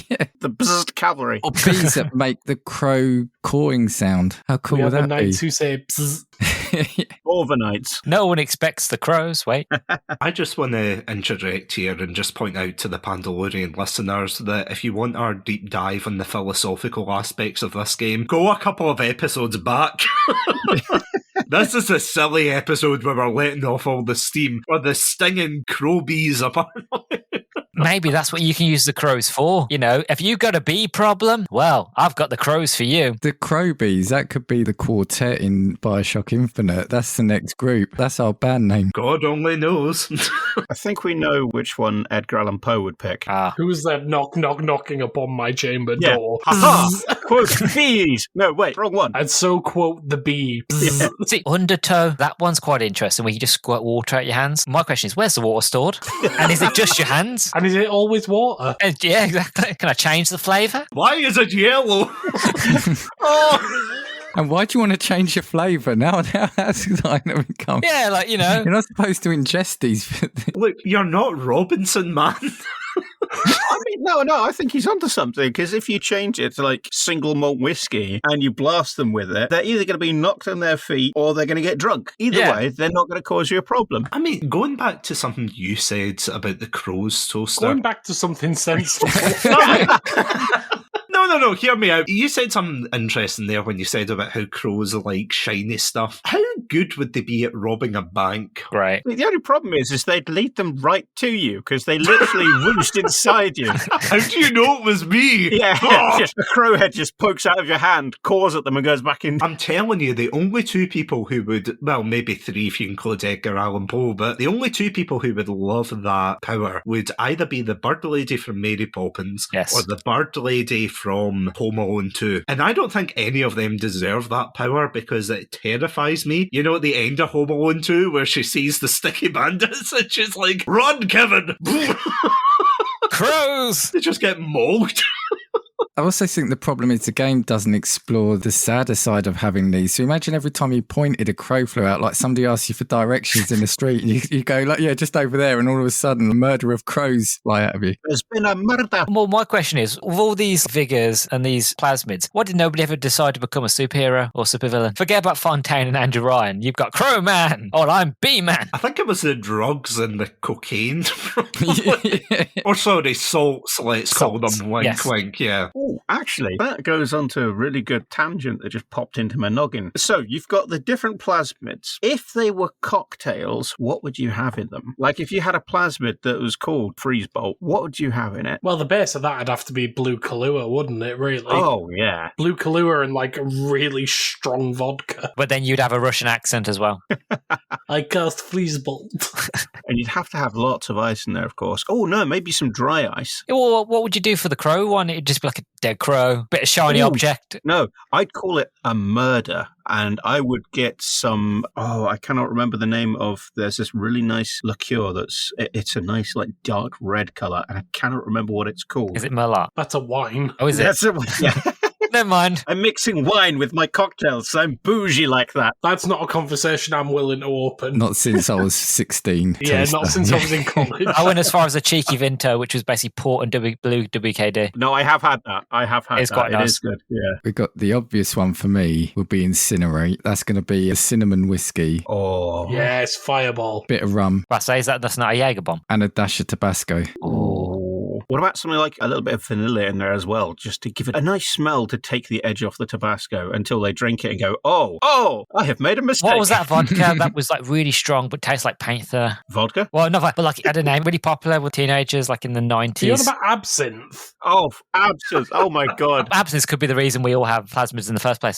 Speaker 2: Yeah.
Speaker 3: The bzzzt cavalry.
Speaker 2: Or bees that make the crow cawing sound. How cool
Speaker 5: We
Speaker 2: would
Speaker 5: have the
Speaker 2: that be?
Speaker 5: knights who say, bzz.
Speaker 3: Overnights.
Speaker 4: No one expects the crows. Wait.
Speaker 1: I just want to interject here and just point out to the Pandalorian listeners that if you want our deep dive on the philosophical aspects of this game, go a couple of episodes back. This is a silly episode where we're letting off all the steam or the stinging crow bees apparently.
Speaker 4: Maybe that's what you can use the crows for. You know, if you've got a bee problem, well, I've got the crows for you.
Speaker 2: The crow bees, that could be the quartet in Bioshock Infinite. That's the next group. That's our band name.
Speaker 1: God only knows.
Speaker 3: I think we know which one Edgar Allan Poe would pick.
Speaker 5: Who is that knocking upon my chamber door?
Speaker 3: Aha! Quote, bees! No, wait, wrong one.
Speaker 5: And so quote the bee.
Speaker 3: Yeah.
Speaker 4: See, undertow, that one's quite interesting where you just squirt water out your hands. My question is, where's the water stored? And is it just your hands?
Speaker 5: And is it always water?
Speaker 4: Yeah, exactly. Can I change the flavour?
Speaker 1: Why is it yellow? Oh.
Speaker 2: And why do you want to change your flavour? Now that's kind of become...
Speaker 4: Yeah, like, you know.
Speaker 2: You're not supposed to ingest these.
Speaker 1: Look, you're not Robinson, man.
Speaker 3: I mean, no, I think he's onto something, because if you change it to like single malt whiskey and you blast them with it, they're either going to be knocked on their feet or they're going to get drunk. Either way, they're not going to cause you a problem.
Speaker 1: I mean, going back to something you said about the crows, Toaster.
Speaker 5: Going back to something sensible.
Speaker 1: No, No. Hear me out. You said something interesting there when you said about how crows like shiny stuff. How good would they be at robbing a bank?
Speaker 4: Right.
Speaker 3: The only problem is they'd lead them right to you because they literally whooshed inside you.
Speaker 1: How do you know it was me?
Speaker 3: Yeah,
Speaker 1: Oh!
Speaker 3: just a crow head just pokes out of your hand, caws at them, and goes back in.
Speaker 1: I'm telling you, the only two people who would, well, maybe three if you include Edgar Allan Poe, but the only two people who would love that power would either be the bird lady from Mary Poppins or the bird lady from Home Alone 2. And I don't think any of them deserve that power because it terrifies me. You know, at the end of Home Alone 2 where she sees the sticky bandits and she's like, run, Kevin!
Speaker 4: Crows!
Speaker 1: They just get mauled.
Speaker 2: I also think the problem is the game doesn't explore the sadder side of having these. So imagine every time you pointed, a crow flew out, like somebody asked you for directions in the street, and you go, like, yeah, just over there, and all of a sudden, a murder of crows fly out of you.
Speaker 3: There's been a murder.
Speaker 4: Well, my question is, with all these vigors and these plasmids, why did nobody ever decide to become a superhero or supervillain? Forget about Fontaine and Andrew Ryan. You've got Crow Man, or I'm B-Man.
Speaker 1: I think it was the drugs and the cocaine.
Speaker 2: Yeah.
Speaker 1: Or sorry, salts, let's call
Speaker 4: Salts,
Speaker 1: them. Wink,
Speaker 4: yes.
Speaker 1: wink, yeah.
Speaker 3: Oh, actually, that goes on to a really good tangent that just popped into my noggin. So, you've got the different plasmids. If they were cocktails, what would you have in them? Like, if you had a plasmid that was called Freeze Bolt, what would you have in it?
Speaker 5: Well, the base of that would have to be blue Kahlua, wouldn't it, really?
Speaker 3: Oh, yeah.
Speaker 5: Blue Kahlua and, like, a really strong vodka.
Speaker 4: But then you'd have a Russian accent as well.
Speaker 5: I cast Freeze Bolt.
Speaker 3: And you'd have to have lots of ice in there, of course. Oh, no, maybe some dry ice.
Speaker 4: Well, what would you do for the crow one? It'd just be like a dead crow, bit of shiny
Speaker 3: Ooh.
Speaker 4: object.
Speaker 3: No, I'd call it a murder. And I would get some, I cannot remember the name of, there's this really nice liqueur it's a nice, like, dark red colour, and I cannot remember what it's called.
Speaker 4: Is it Merlot?
Speaker 5: That's a wine.
Speaker 4: Oh, is it?
Speaker 3: That's it. Yeah.
Speaker 4: Never mind.
Speaker 3: I'm mixing wine with my cocktails, so I'm bougie like that.
Speaker 5: That's not a conversation I'm willing to open.
Speaker 2: Not since I was 16.
Speaker 5: Yeah,
Speaker 2: taster.
Speaker 5: not since I was in college.
Speaker 4: I went as far as a cheeky Vinto, which was basically port and blue WKD.
Speaker 3: No, I have had that.
Speaker 4: It's quite nice.
Speaker 3: It is good, yeah.
Speaker 2: We got the obvious one for me would be Incinerate. That's going to be a cinnamon whiskey,
Speaker 3: Oh.
Speaker 5: Yes, Fireball.
Speaker 2: bit of rum,
Speaker 4: I say that's not a Jaeger bomb.
Speaker 2: and a dash of Tabasco.
Speaker 3: What about something like a little bit of vanilla in there as well, just to give it a nice smell to take the edge off the Tabasco until they drink it and go, oh, I have made a mistake.
Speaker 4: What was that vodka that was like really strong but tastes like paint thinner?
Speaker 3: Vodka?
Speaker 4: Well, not but like I don't know, really popular with teenagers like in the
Speaker 5: Are you on
Speaker 4: 90s.
Speaker 5: about absinthe?
Speaker 3: Oh, absinthe. Oh, my God.
Speaker 4: Absence could be the reason we all have plasmids in the first place.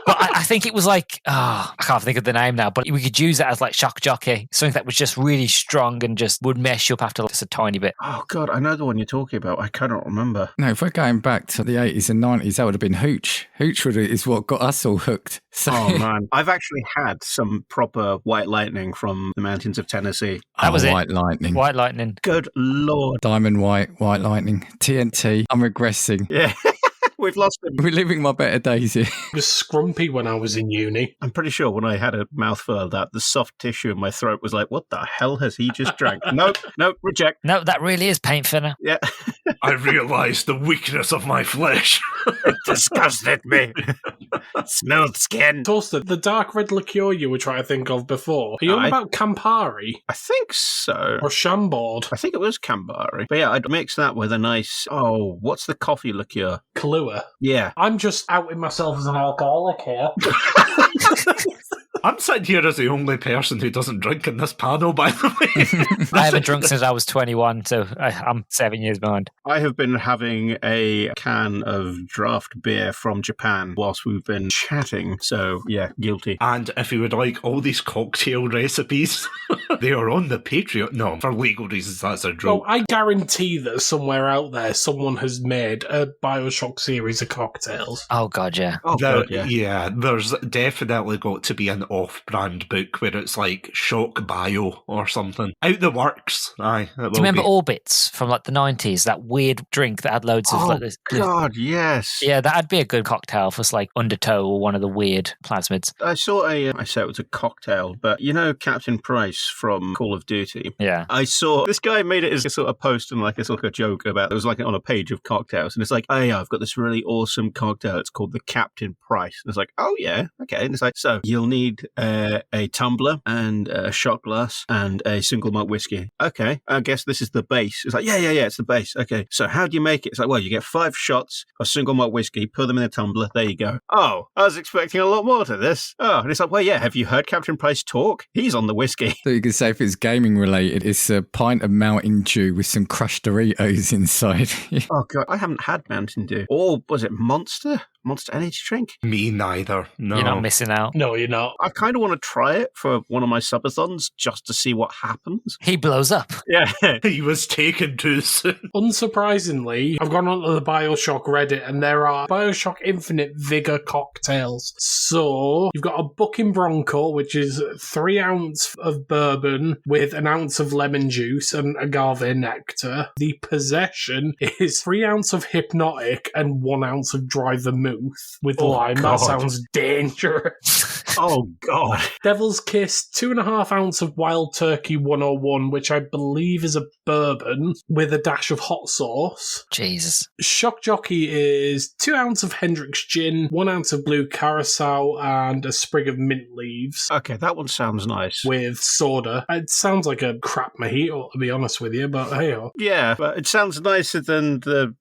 Speaker 4: But I think it was like, I can't think of the name now, but we could use it as like shock jockey, something that was just really strong and just would mess you up after just a tiny bit.
Speaker 3: Oh, God, I know the one you're talking about. I cannot remember.
Speaker 2: No, if we're going back to the 80s and 90s, that would have been Hooch. Hooch is what got us all hooked. So,
Speaker 3: Oh, man. I've actually had some proper white lightning from the mountains of Tennessee.
Speaker 4: That was it.
Speaker 2: White Lightning.
Speaker 4: White lightning.
Speaker 3: Good Lord.
Speaker 2: Diamond White Lightning. TNT. I'm regressing.
Speaker 3: Yeah. We've lost him.
Speaker 2: We're living my better days here.
Speaker 5: It was scrumpy when I was in uni.
Speaker 3: I'm pretty sure when I had a mouthful of that, the soft tissue in my throat was like, what the hell has he just drank? Nope, reject.
Speaker 4: No, that really is paint thinner.
Speaker 3: Yeah.
Speaker 1: I realised the weakness of my flesh.
Speaker 3: It disgusted me. Smooth skin.
Speaker 5: Toaster, the dark red liqueur you were trying to think of before. Are you on about Campari
Speaker 3: I think so.
Speaker 5: or Chambord?
Speaker 3: I think it was Campari. But yeah, I'd mix that with a nice, what's the coffee liqueur?
Speaker 5: Kahlua.
Speaker 3: Yeah.
Speaker 5: I'm just outing myself as an alcoholic here.
Speaker 1: I'm sitting here as the only person who doesn't drink in this panel, by the way.
Speaker 4: I haven't drunk since I was 21, so I'm 7 years behind.
Speaker 3: I have been having a can of draft beer from Japan whilst we've been chatting. So yeah, guilty.
Speaker 1: And if you would like all these cocktail recipes, they are on the Patreon. No, for legal reasons, that's a
Speaker 5: Oh,
Speaker 1: joke.
Speaker 5: I guarantee that somewhere out there someone has made a Bioshock series of cocktails.
Speaker 4: Oh, God, yeah.
Speaker 3: Oh, God, yeah.
Speaker 1: Yeah, there's definitely got to be an off-brand book where it's like Shock Bio or something. Out the works. Aye.
Speaker 4: Do you remember Orbits from like the 90s? That weird drink that had loads of like this.
Speaker 3: God, yes.
Speaker 4: Yeah, that'd be a good cocktail for like Undertow or one of the weird plasmids.
Speaker 3: I saw I said it was a cocktail, but you know Captain Price from Call of Duty.
Speaker 4: Yeah.
Speaker 3: I saw this guy made it as a sort of post and like a sort of a joke about it was like on a page of cocktails, and it's like, oh yeah, I've got this really awesome cocktail. It's called the Captain Price. And it's like, oh yeah, okay. And it's like, so you'll need a tumbler and a shot glass and a single malt whiskey. Okay, I guess this is the base. It's like, yeah, it's the base. Okay, so how do you make it? It's like, well, you get 5 shots of single malt whiskey, put them in a tumbler. There you go. Oh, I was expecting a lot more to this. Oh, and it's like, well, yeah, have you heard Captain Price talk? He's on the whiskey.
Speaker 2: So you could say if it's gaming related, it's a pint of Mountain Dew with some crushed Doritos inside.
Speaker 3: Oh god, I haven't had Mountain Dew. Or was it Monster energy drink?
Speaker 1: Me neither. No.
Speaker 4: You're not missing out.
Speaker 5: No, you're not.
Speaker 3: I kind of want to try it for one of my subathons just to see what happens.
Speaker 4: He blows up.
Speaker 3: Yeah.
Speaker 1: He was taken too soon.
Speaker 5: Unsurprisingly, I've gone onto the Bioshock Reddit and there are Bioshock Infinite Vigor cocktails. So you've got a Bucking Bronco, which is 3 ounce of bourbon with an ounce of lemon juice and agave nectar. The Possession is 3 ounce of Hypnotic and 1 ounce of dry vermouth with lime.
Speaker 3: God.
Speaker 5: That sounds dangerous.
Speaker 3: Oh, God.
Speaker 5: Devil's Kiss, 2.5 ounce of Wild Turkey 101, which I believe is a bourbon with a dash of hot sauce.
Speaker 4: Jesus.
Speaker 5: Shock Jockey is 2 ounce of Hendrick's Gin, 1 ounce of Blue Curacao, and a sprig of mint leaves.
Speaker 3: Okay, that one sounds nice.
Speaker 5: With soda. It sounds like a crap mojito, to be honest with you, but hey-oh.
Speaker 3: Yeah, but it sounds nicer than the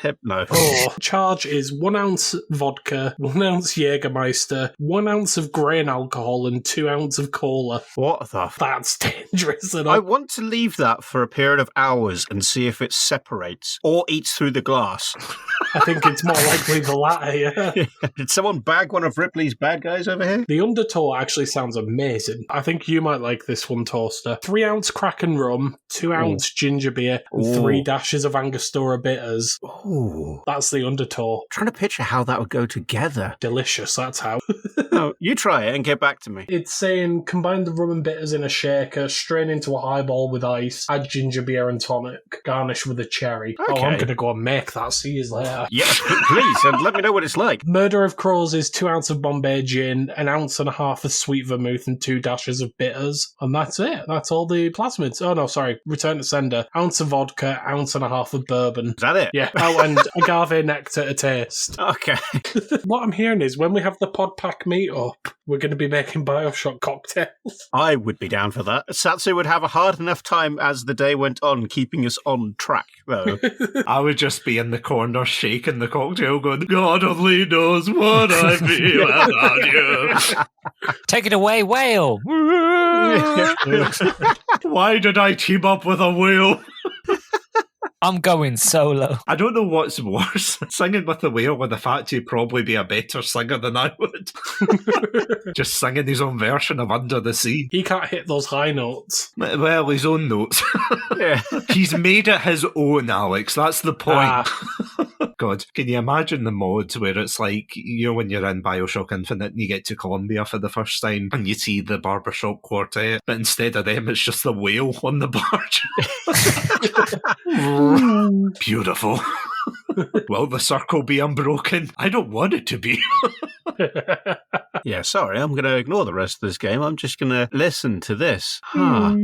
Speaker 3: Hypno.
Speaker 5: Oh, charge is 1 ounce vodka, 1 ounce Jägermeister, 1 ounce of grain alcohol, and 2 ounce of cola.
Speaker 3: What the
Speaker 5: That's dangerous enough.
Speaker 3: I want to leave that for a period of hours and see if it separates or eats through the glass.
Speaker 5: I think it's more likely the latter, yeah.
Speaker 3: Did someone bag one of Ripley's bad guys over here?
Speaker 5: The Undertow actually sounds amazing. I think you might like this one, Toaster. 3 ounce Kraken rum, 2 ounce ginger beer, and 3 dashes of Angostura bitters.
Speaker 3: Ooh.
Speaker 5: That's the Undertow.
Speaker 3: I'm trying to picture how that would go together.
Speaker 5: Delicious, that's how.
Speaker 3: No, you try it and get back to me.
Speaker 5: It's saying combine the rum and bitters in a shaker, strain into a highball with ice, add ginger beer and tonic, garnish with a cherry.
Speaker 3: Okay.
Speaker 5: Oh, I'm going to go and make that. See you later.
Speaker 3: Yeah, please, and let me know what it's like.
Speaker 5: Murder of Crows is 2 ounce of Bombay gin, 1.5 ounces of sweet vermouth, and 2 dashes of bitters. And that's it. That's all the plasmids. Oh, no, sorry. Return to sender. Ounce of vodka, 1.5 ounces of bourbon.
Speaker 3: Is that it?
Speaker 5: Yeah. Oh, and agave nectar to taste.
Speaker 3: Okay.
Speaker 5: What I'm hearing is when we have the PodPack meetup, we're going to be making Bioshock cocktails.
Speaker 3: I would be down for that. Satsu would have a hard enough time as the day went on keeping us on track, though.
Speaker 1: I would just be in the corner shaking the cocktail going, God only knows what I feel about you.
Speaker 4: Take it away, whale.
Speaker 1: Why did I team up with a whale?
Speaker 4: I'm going solo.
Speaker 1: I don't know what's worse, singing with the whale or the fact he'd probably be a better singer than I would. Just singing his own version of Under the Sea.
Speaker 5: He can't hit those high notes.
Speaker 1: Well, his own notes.
Speaker 3: Yeah.
Speaker 1: He's made it his own, Alex. That's the point. God, can you imagine the mods where it's like, you know, when you're in Bioshock Infinite and you get to Columbia for the first time and you see the barbershop quartet, but instead of them, it's just the whale on the barge. Beautiful. Will the circle be unbroken? I don't want it to be.
Speaker 3: Yeah, sorry, I'm going to ignore the rest of this game. I'm just going to listen to this. Huh.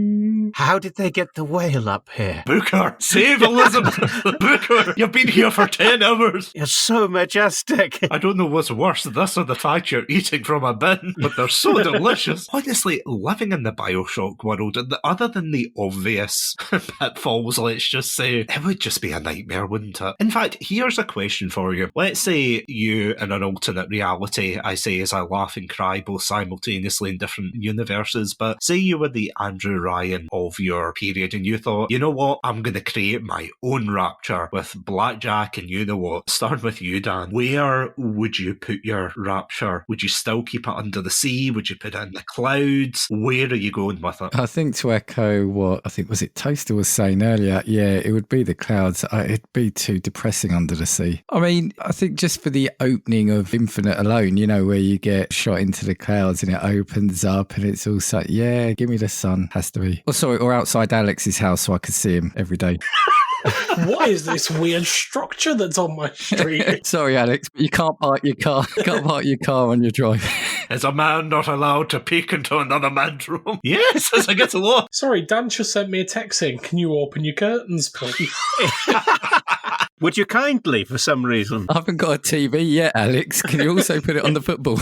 Speaker 3: How did they get the whale up here?
Speaker 1: Booker, save Elizabeth. Booker, you've been here for 10 hours.
Speaker 3: You're so majestic.
Speaker 1: I don't know what's worse, this or the fact you're eating from a bin, but they're so delicious. Honestly, living in the Bioshock world, other than the obvious pitfalls, let's just say, it would just be a nightmare, wouldn't it? In fact, here's a question for you. Let's say you, in an alternate reality, I say as I laugh and cry both simultaneously in different universes, but say you were the Andrew Ryan of your period and you thought, you know what, I'm going to create my own Rapture with Blackjack and you know what, starting with you, Dan, where would you put your Rapture? Would you still keep it under the sea? Would you put it in the clouds? Where are you going with it?
Speaker 2: I think to echo what, I think, was it Toaster was saying earlier, yeah, it would be the clouds. It'd be too depressing under the sea. I mean, I think just for the opening of Infinite alone, you know, where you get shot into the clouds and it opens up and it's all so, yeah, give me the sun, has to be. Or sorry, or outside Alex's house so I could see him every day.
Speaker 5: What is this weird structure that's on my street?
Speaker 2: Sorry, Alex, but you can't park your car. You can't park your car on your drive.
Speaker 1: Is a man not allowed to peek into another man's room? Yes, as I get a lot.
Speaker 5: Sorry, Dan just sent me a text saying, can you open your curtains, please?
Speaker 3: Would you kindly, for some reason?
Speaker 2: I haven't got a TV yet, Alex. Can you also put it on the football?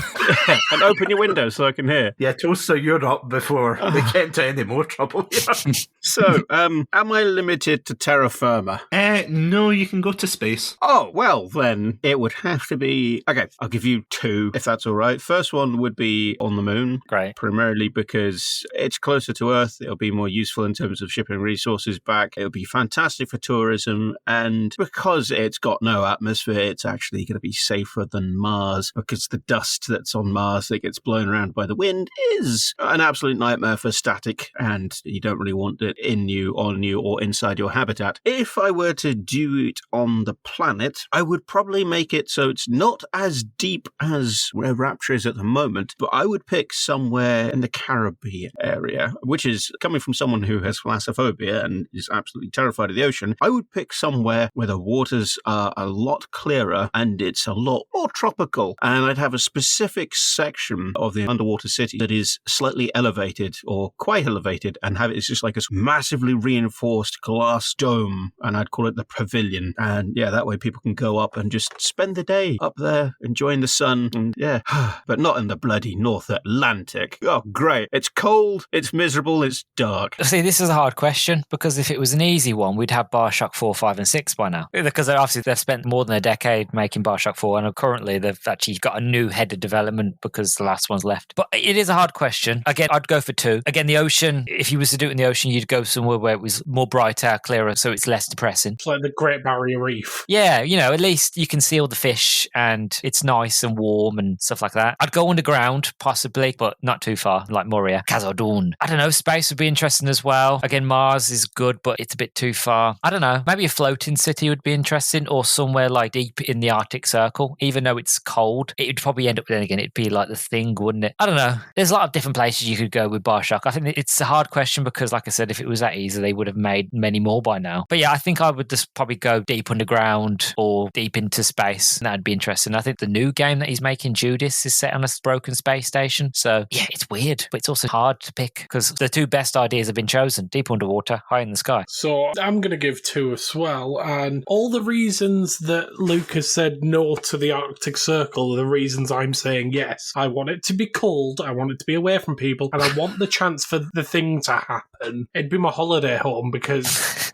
Speaker 3: And open your window so I can hear.
Speaker 1: Yeah, Toaster, you're up before we get into any more trouble here.
Speaker 3: So, am I limited to terra firma?
Speaker 1: No, you can go to space.
Speaker 3: Oh, well, then it would have to be... Okay, I'll give you two, if that's all right. First one would be on the moon.
Speaker 4: Great.
Speaker 3: Primarily because it's closer to Earth. It'll be more useful in terms of shipping resources back. It'll be fantastic for tourism. And because it's got no atmosphere, it's actually going to be safer than Mars, because the dust that's on Mars that gets blown around by the wind is an absolute nightmare for static, and you don't really want it in you, on you, or inside your habitat. If I were to do it on the planet, I would probably make it so it's not as deep as where Rapture is at the moment, but I would pick somewhere in the Caribbean area, which is coming from someone who has thalassophobia and is absolutely terrified of the ocean. I would pick somewhere where the waters are a lot clearer and it's a lot more tropical. And I'd have a specific section of the underwater city that is slightly elevated or quite elevated, and have it's just like this massively reinforced glass dome, and I'd call it the pavilion. And yeah, that way people can go up and just spend the day up there enjoying the sun. And yeah, but not in the bloody North Atlantic. Oh, great. It's cold, it's miserable, it's dark.
Speaker 4: See, this is a hard question, because if it was an easy one, we'd have Bioshock 4, 5 and 6 by now. Because obviously they've spent more than a decade making Bioshock 4, and currently they've actually got a new head of development because the last one's left. But it is a hard question. Again, I'd go for 2. Again, the ocean, if you was to do it in the ocean, you'd go somewhere where it was more brighter, clearer, so it's less depressing.
Speaker 5: It's like the Great Barrier Reef.
Speaker 4: Yeah, at least you can see all the fish and it's nice and warm and stuff like that. I'd go underground, possibly, but not too far, like Moria, Khazad-dûm. I don't know, space would be interesting as well. Again, Mars is good, but it's a bit too far. I don't know, maybe a floating city would be interesting, or somewhere like deep in the Arctic Circle. Even though it's cold, it would probably end up, then again, it'd be like the Thing, wouldn't it? I don't know. There's a lot of different places you could go with Bioshock. I think it's a hard question because, like I said, if it was that easy, they would have made many more by now. But yeah, I think I would just probably go deep underground or deep into space. That'd be interesting. I think the new game that he's making, Judas, is set on a broken space station. So yeah, it's weird, but it's also hard to pick because the 2 best ideas have been chosen: deep underwater, high in the sky.
Speaker 5: So I'm going to give 2 as well. And all the reasons that Lucas said no to the Arctic Circle are the reasons I'm saying yes. I want it to be cold. I want it to be away from people. And I want the chance for the thing to happen. It'd be my holiday home because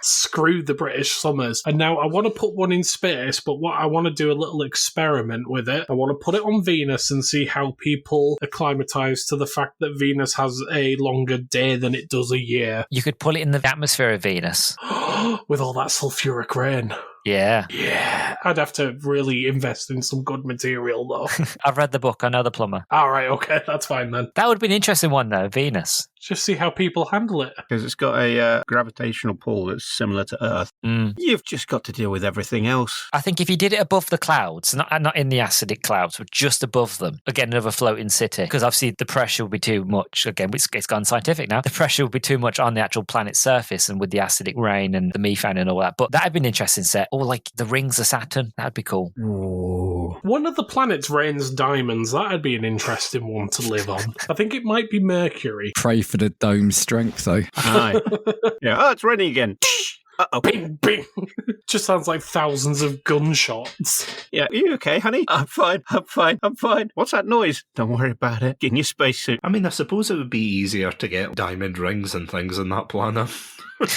Speaker 5: screw the British summers. And now I want to put one in space, but what I want to do a little experiment with it. I want to put it on Venus and see how people acclimatise to the fact that Venus has a longer day than it does a year.
Speaker 4: You could put it in the atmosphere of Venus.
Speaker 5: With all that sulfuric rain.
Speaker 4: Yeah.
Speaker 5: Yeah. I'd have to really invest in some good material, though.
Speaker 4: I've read the book. I know the plumber.
Speaker 5: All right, okay. That's fine, then.
Speaker 4: That would be an interesting one, though, Venus.
Speaker 5: Just see how people handle it.
Speaker 3: Because it's got a gravitational pull that's similar to Earth. You've just got to deal with everything else.
Speaker 4: I think if you did it above the clouds, not in the acidic clouds, but just above them, again, another floating city, because obviously the pressure would be too much. Again, it's gone scientific now. The pressure would be too much on the actual planet's surface and with the acidic rain and the methane and all that. But that'd be an interesting set. Or like the rings of Saturn. That'd be cool.
Speaker 3: Ooh.
Speaker 5: One of the planets rains diamonds. That'd be an interesting one to live on. I think it might be Mercury.
Speaker 2: Pray for the dome's strength, though.
Speaker 3: Aye. Yeah. Oh, it's raining again. Uh-oh.
Speaker 5: Bing, bing. Just sounds like thousands of gunshots.
Speaker 3: Yeah. Are you okay, honey? I'm fine. What's that noise? Don't worry about it. Get in your spacesuit.
Speaker 1: I mean, I suppose it would be easier to get diamond rings and things on that planet.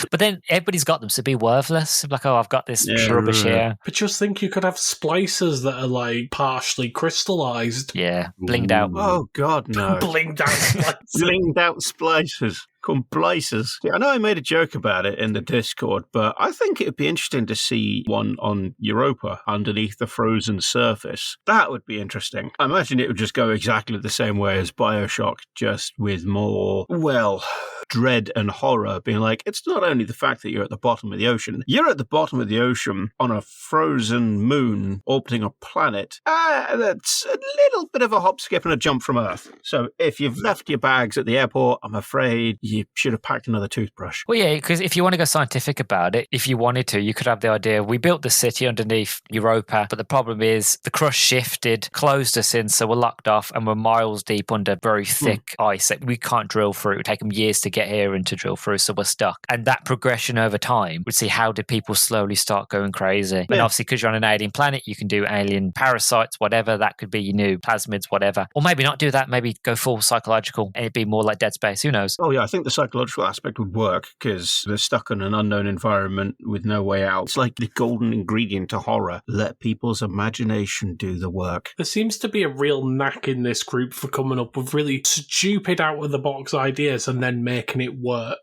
Speaker 4: But then everybody's got them, so it'd be worthless. Like, oh, I've got this rubbish here.
Speaker 5: But just think you could have splicers that are like partially crystallized.
Speaker 4: Yeah, blinged out.
Speaker 3: Oh, God, no.
Speaker 5: Blinged out splicers.
Speaker 3: Blinged out splicers. Complacers. Yeah, I know I made a joke about it in the Discord, but I think it would be interesting to see one on Europa underneath the frozen surface. That would be interesting. I imagine it would just go exactly the same way as Bioshock, just with more, well, dread and horror, being like, it's not only the fact that you're at the bottom of the ocean, you're at the bottom of the ocean on a frozen moon orbiting a planet. That's a little bit of a hop, skip, and a jump from Earth. So if you've left your bags at the airport, I'm afraid you should have packed another toothbrush.
Speaker 4: Well, yeah, because if you want to go scientific about it, if you wanted to, you could have the idea, we built the city underneath Europa, but the problem is the crust shifted, closed us in, so we're locked off, and we're miles deep under very thick ice that we can't drill through. It would take them years to get here and to drill through, so we're stuck. And that progression over time would see how did people slowly start going crazy. And obviously, because you're on an alien planet, you can do alien parasites, whatever. That could be your new plasmids, whatever. Or maybe not do that, maybe go full psychological, and it'd be more like Dead Space. Who knows?
Speaker 3: Oh, yeah, I think the psychological aspect would work because they're stuck in an unknown environment with no way out. It's like the golden ingredient to horror. Let people's imagination do the work.
Speaker 5: There seems to be a real knack in this group for coming up with really stupid out-of-the-box ideas and then making it work.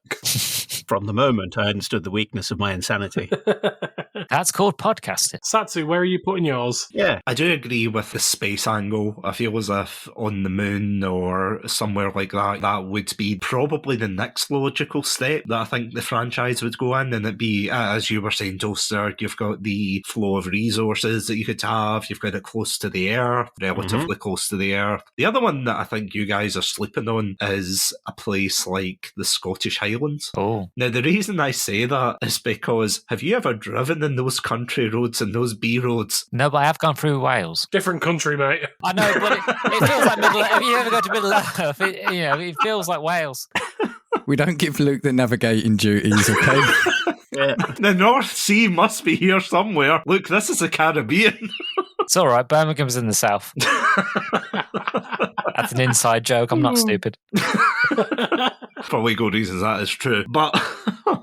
Speaker 3: From the moment I understood the weakness of my insanity.
Speaker 4: That's called podcasting.
Speaker 5: Satsu, where are you putting yours?
Speaker 3: Yeah.
Speaker 1: I do agree with the space angle. I feel as if on the moon or somewhere like that, that would be probably the next logical step that I think the franchise would go in. And it'd be, as you were saying, Toaster, you've got the flow of resources that you could have. You've got it close to the Earth, relatively close to the Earth. The other one that I think you guys are sleeping on is a place like the Scottish Highlands.
Speaker 4: Oh.
Speaker 1: Now, the reason I say that is because have you ever driven in those country roads and those B roads?
Speaker 4: No, but I have gone through Wales.
Speaker 5: Different country, mate.
Speaker 4: I know, but it feels like Middle Earth. If you ever go to Middle Earth, it feels like Wales.
Speaker 2: We don't give Luke the navigating duties, okay?
Speaker 3: Yeah.
Speaker 1: The North Sea must be here somewhere. Look, this is the Caribbean.
Speaker 4: It's all right. Birmingham's in the south. That's an inside joke. I'm not stupid.
Speaker 1: For legal reasons, that is true. But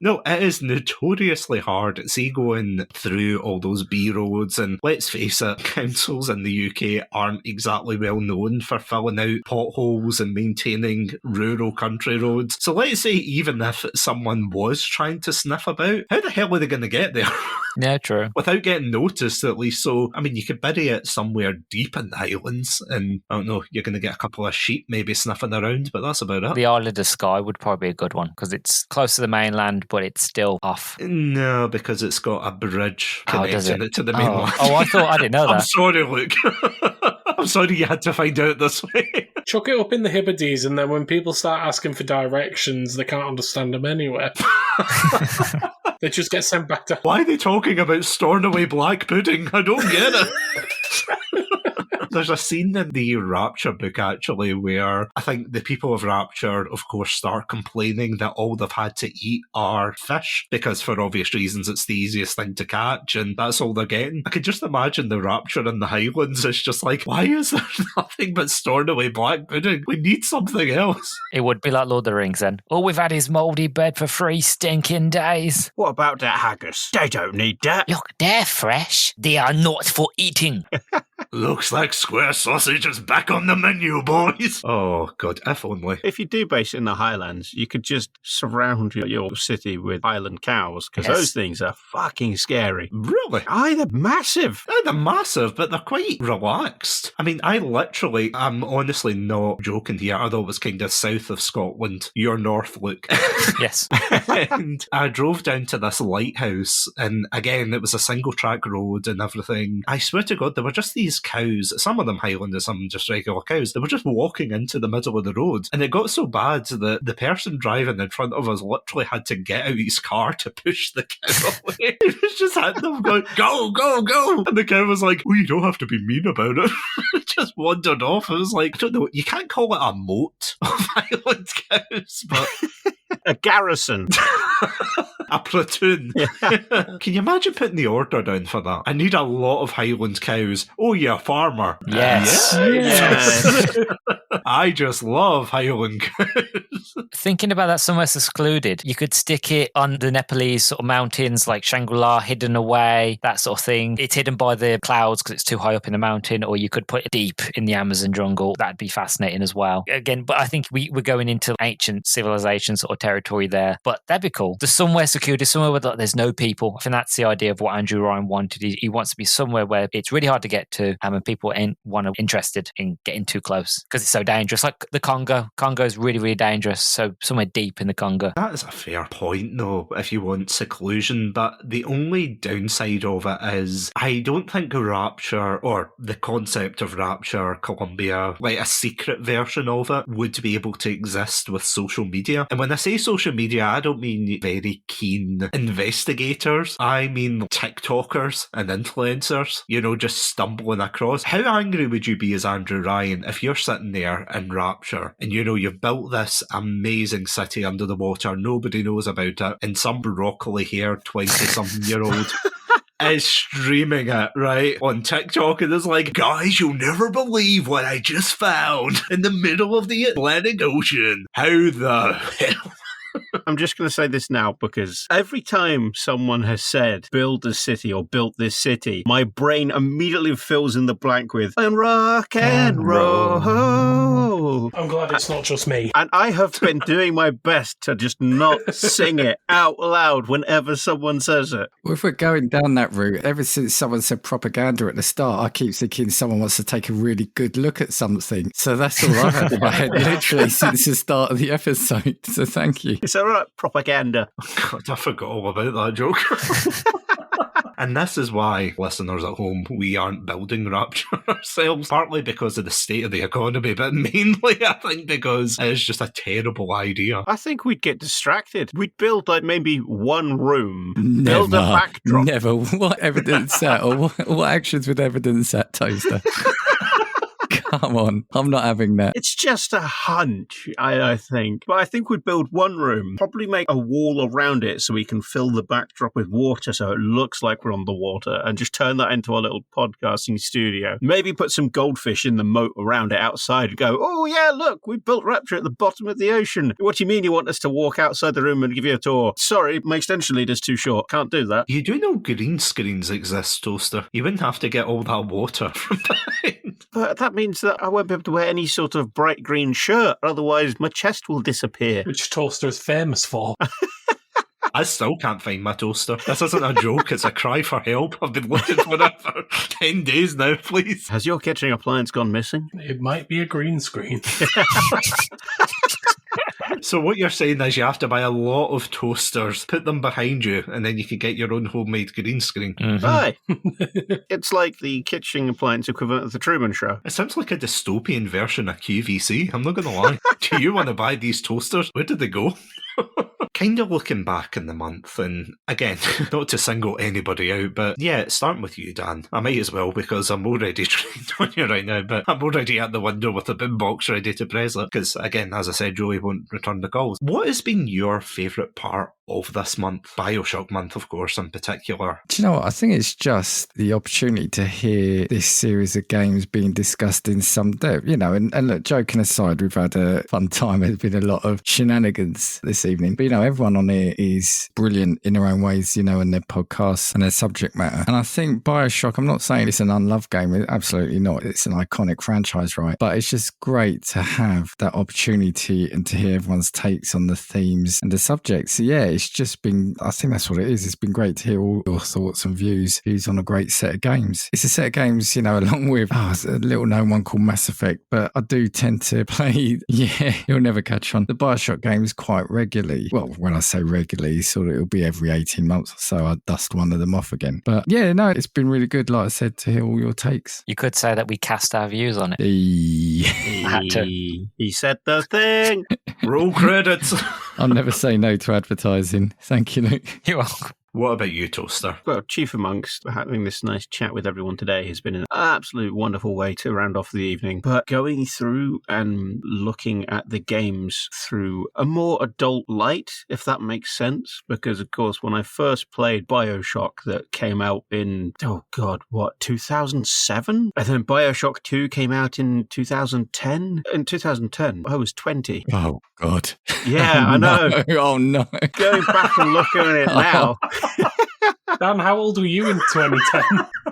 Speaker 1: no, it is notoriously hard. See, going through all those B roads, and let's face it, councils in the UK aren't exactly well known for filling out potholes and maintaining rural country roads. So let's say even if someone was trying to sniff about, how the hell are they going to get there?
Speaker 4: Yeah, true.
Speaker 1: Without getting noticed, at least. So, I mean, you could bury it somewhere deep in the Highlands, and I don't know, you're going to get a couple of sheep maybe sniffing around, but that's about it.
Speaker 4: The Island of Skye would probably be a good one because it's close to the mainland, but it's still off.
Speaker 1: No, because it's got a bridge connecting it to the mainland.
Speaker 4: Oh, I didn't know that.
Speaker 1: I'm sorry, Luke. I'm sorry you had to find out this way.
Speaker 5: Chuck it up in the Hebrides, and then when people start asking for directions, they can't understand them anyway. They just get sent back to...
Speaker 1: Why are they talking about storing away black pudding? I don't get it. There's a scene in the Rapture book, actually, where I think the people of Rapture, of course, start complaining that all they've had to eat are fish, because for obvious reasons it's the easiest thing to catch, and that's all they're getting. I could just imagine the Rapture in the Highlands is just like, why is there nothing but stored away black pudding? We need something else.
Speaker 4: It would be like Lord of the Rings then. All we've had is mouldy bread for 3 stinking days.
Speaker 3: What about that haggis? They don't need that.
Speaker 4: Look, they're fresh. They are not for eating.
Speaker 1: Looks like square sausage is back on the menu, boys. Oh, God, if only.
Speaker 3: If you do base it in the Highlands, you could just surround your city with Highland cows, because those things are fucking scary.
Speaker 1: Really?
Speaker 3: Aye, they're massive.
Speaker 1: They're massive, but they're quite relaxed. I mean, I'm honestly not joking here, although it was kind of south of Scotland. You're north, Luke.
Speaker 4: Yes.
Speaker 1: And I drove down to this lighthouse, and again, it was a single track road and everything. I swear to God, there were just these cows, some of them Highlanders, some just regular cows. They were just walking into the middle of the road, and it got so bad that the person driving in front of us literally had to get out his car to push the cow away. He was just had them going, go, go, go, and the cow was like, oh, you don't have to be mean about it. It just wandered off. It was like, I don't know, you can't call it a moat of Highland cows, but
Speaker 3: a garrison.
Speaker 1: a platoon. Yeah. Can you imagine putting the order down for that? I need a lot of Highland cows. Oh, you're a farmer.
Speaker 4: Yes.
Speaker 3: Yes.
Speaker 1: I just love Highland cows.
Speaker 4: Thinking about that somewhere secluded, you could stick it on the Nepalese sort of mountains like Shangri-La, hidden away, that sort of thing. It's hidden by the clouds because it's too high up in the mountain, or you could put it deep in the Amazon jungle. That'd be fascinating as well. Again, but I think we're going into ancient civilization sort of territory there, but that'd be cool. There's somewhere secluded, somewhere where there's no people. I think that's the idea of what Andrew Ryan wanted. He wants to be somewhere where it's really hard to get to, and people interested in getting too close because it's so dangerous. Like the Congo. Congo is really, really dangerous. so somewhere deep in the Congo.
Speaker 1: That is a fair point, though, if you want seclusion, but the only downside of it is I don't think Rapture, or the concept of Rapture, Columbia, like a secret version of it, would be able to exist with social media. And when I say social media, I don't mean very keen investigators. I mean TikTokers and influencers, just stumbling across. How angry would you be as Andrew Ryan if you're sitting there in Rapture and you've built this amazing city under the water, nobody knows about it, and some broccoli-haired 20-something-year-old is streaming it, right, on TikTok, and it's like, guys, you'll never believe what I just found in the middle of the Atlantic Ocean. How the hell?
Speaker 3: I'm just going to say this now because every time someone has said build a city or built this city, my brain immediately fills in the blank with and rock and roll.
Speaker 5: I'm glad it's not just me.
Speaker 3: And I have been doing my best to just not sing it out loud whenever someone says it.
Speaker 2: Well, if we're going down that route, ever since someone said propaganda at the start, I keep thinking someone wants to take a really good look at something. So that's all I've had in my head literally since the start of the episode. So thank you.
Speaker 3: Is that right? Propaganda.
Speaker 1: God, I forgot all about that joke. And this is why, listeners at home, we aren't building Rapture ourselves, partly because of the state of the economy, but mainly, I think, because it's just a terrible idea.
Speaker 3: I think we'd get distracted. We'd build like maybe one room,
Speaker 2: Never,
Speaker 3: build a backdrop.
Speaker 2: Never. What evidence that? Or what actions would evidence that, Toaster? Come on, I'm not having that.
Speaker 3: It's just a hunch, I think. But I think we'd build one room, probably make a wall around it so we can fill the backdrop with water so it looks like we're on the water, and just turn that into our little podcasting studio. Maybe put some goldfish in the moat around it outside and go, oh yeah, look, we built Rapture at the bottom of the ocean. What do you mean you want us to walk outside the room and give you a tour? Sorry, my extension lead is too short. Can't do that.
Speaker 1: You do know green screens exist, Toaster. You wouldn't have to get all that water from behind.
Speaker 3: But that means that I won't be able to wear any sort of bright green shirt, otherwise my chest will disappear.
Speaker 5: Which Toaster is famous for.
Speaker 1: I still can't find my toaster. This isn't a joke, it's a cry for help. I've been looking for it for 10 days now, please.
Speaker 3: Has your kitchen appliance gone missing?
Speaker 5: It might be a green screen.
Speaker 1: So what you're saying is you have to buy a lot of toasters, put them behind you, and then you can get your own homemade green screen.
Speaker 4: Mm-hmm.
Speaker 3: Aye. It's like the kitchen appliance equivalent of the Truman Show.
Speaker 1: It sounds like a dystopian version of QVC, I'm not going to lie. Do you want to buy these toasters? Where did they go? Kind of looking back in the month, and again, not to single anybody out, but yeah, starting with you, Dan. I might as well, because I'm already trained on you right now, but I'm already at the window with the boombox ready to press it, because again, as I said, Joey won't return the calls. What has been your favourite part of this month? Bioshock month, of course, in particular.
Speaker 2: Do you know what? I think it's just the opportunity to hear this series of games being discussed in some depth, and look, joking aside, we've had a fun time. There's been a lot of shenanigans this evening, but everyone on here is brilliant in their own ways, in their podcasts and their subject matter. And I think Bioshock, I'm not saying it's an unloved game, absolutely not. It's an iconic franchise, right? But it's just great to have that opportunity and to hear everyone's takes on the themes and the subjects. So yeah, it's just been, I think that's what it is. It's been great to hear all your thoughts and views on a great set of games. It's a set of games, along with a little known one called Mass Effect, but I do tend to play, you'll never catch on, the Bioshock games quite regularly. Well, when I say regularly, it'll be every 18 months or so I dust one of them off again. But yeah, no, it's been really good, like I said, to hear all your takes.
Speaker 4: You could say that we cast our views on it.
Speaker 2: I
Speaker 4: had to.
Speaker 3: He said the thing.
Speaker 1: Roll credits.
Speaker 2: I'll never say no to advertising. Thank you, Luke.
Speaker 4: You're welcome.
Speaker 1: What about you, Toaster?
Speaker 3: Well, chief amongst having this nice chat with everyone today has been an absolute wonderful way to round off the evening. But going through and looking at the games through a more adult light, if that makes sense, because of course when I first played Bioshock that came out in, 2007? And then Bioshock 2 came out in 2010? In 2010, I was 20.
Speaker 2: Oh, God.
Speaker 3: Yeah, I know.
Speaker 2: Oh, no.
Speaker 3: Going back and looking at it now.
Speaker 5: Dan, how old were you in 2010?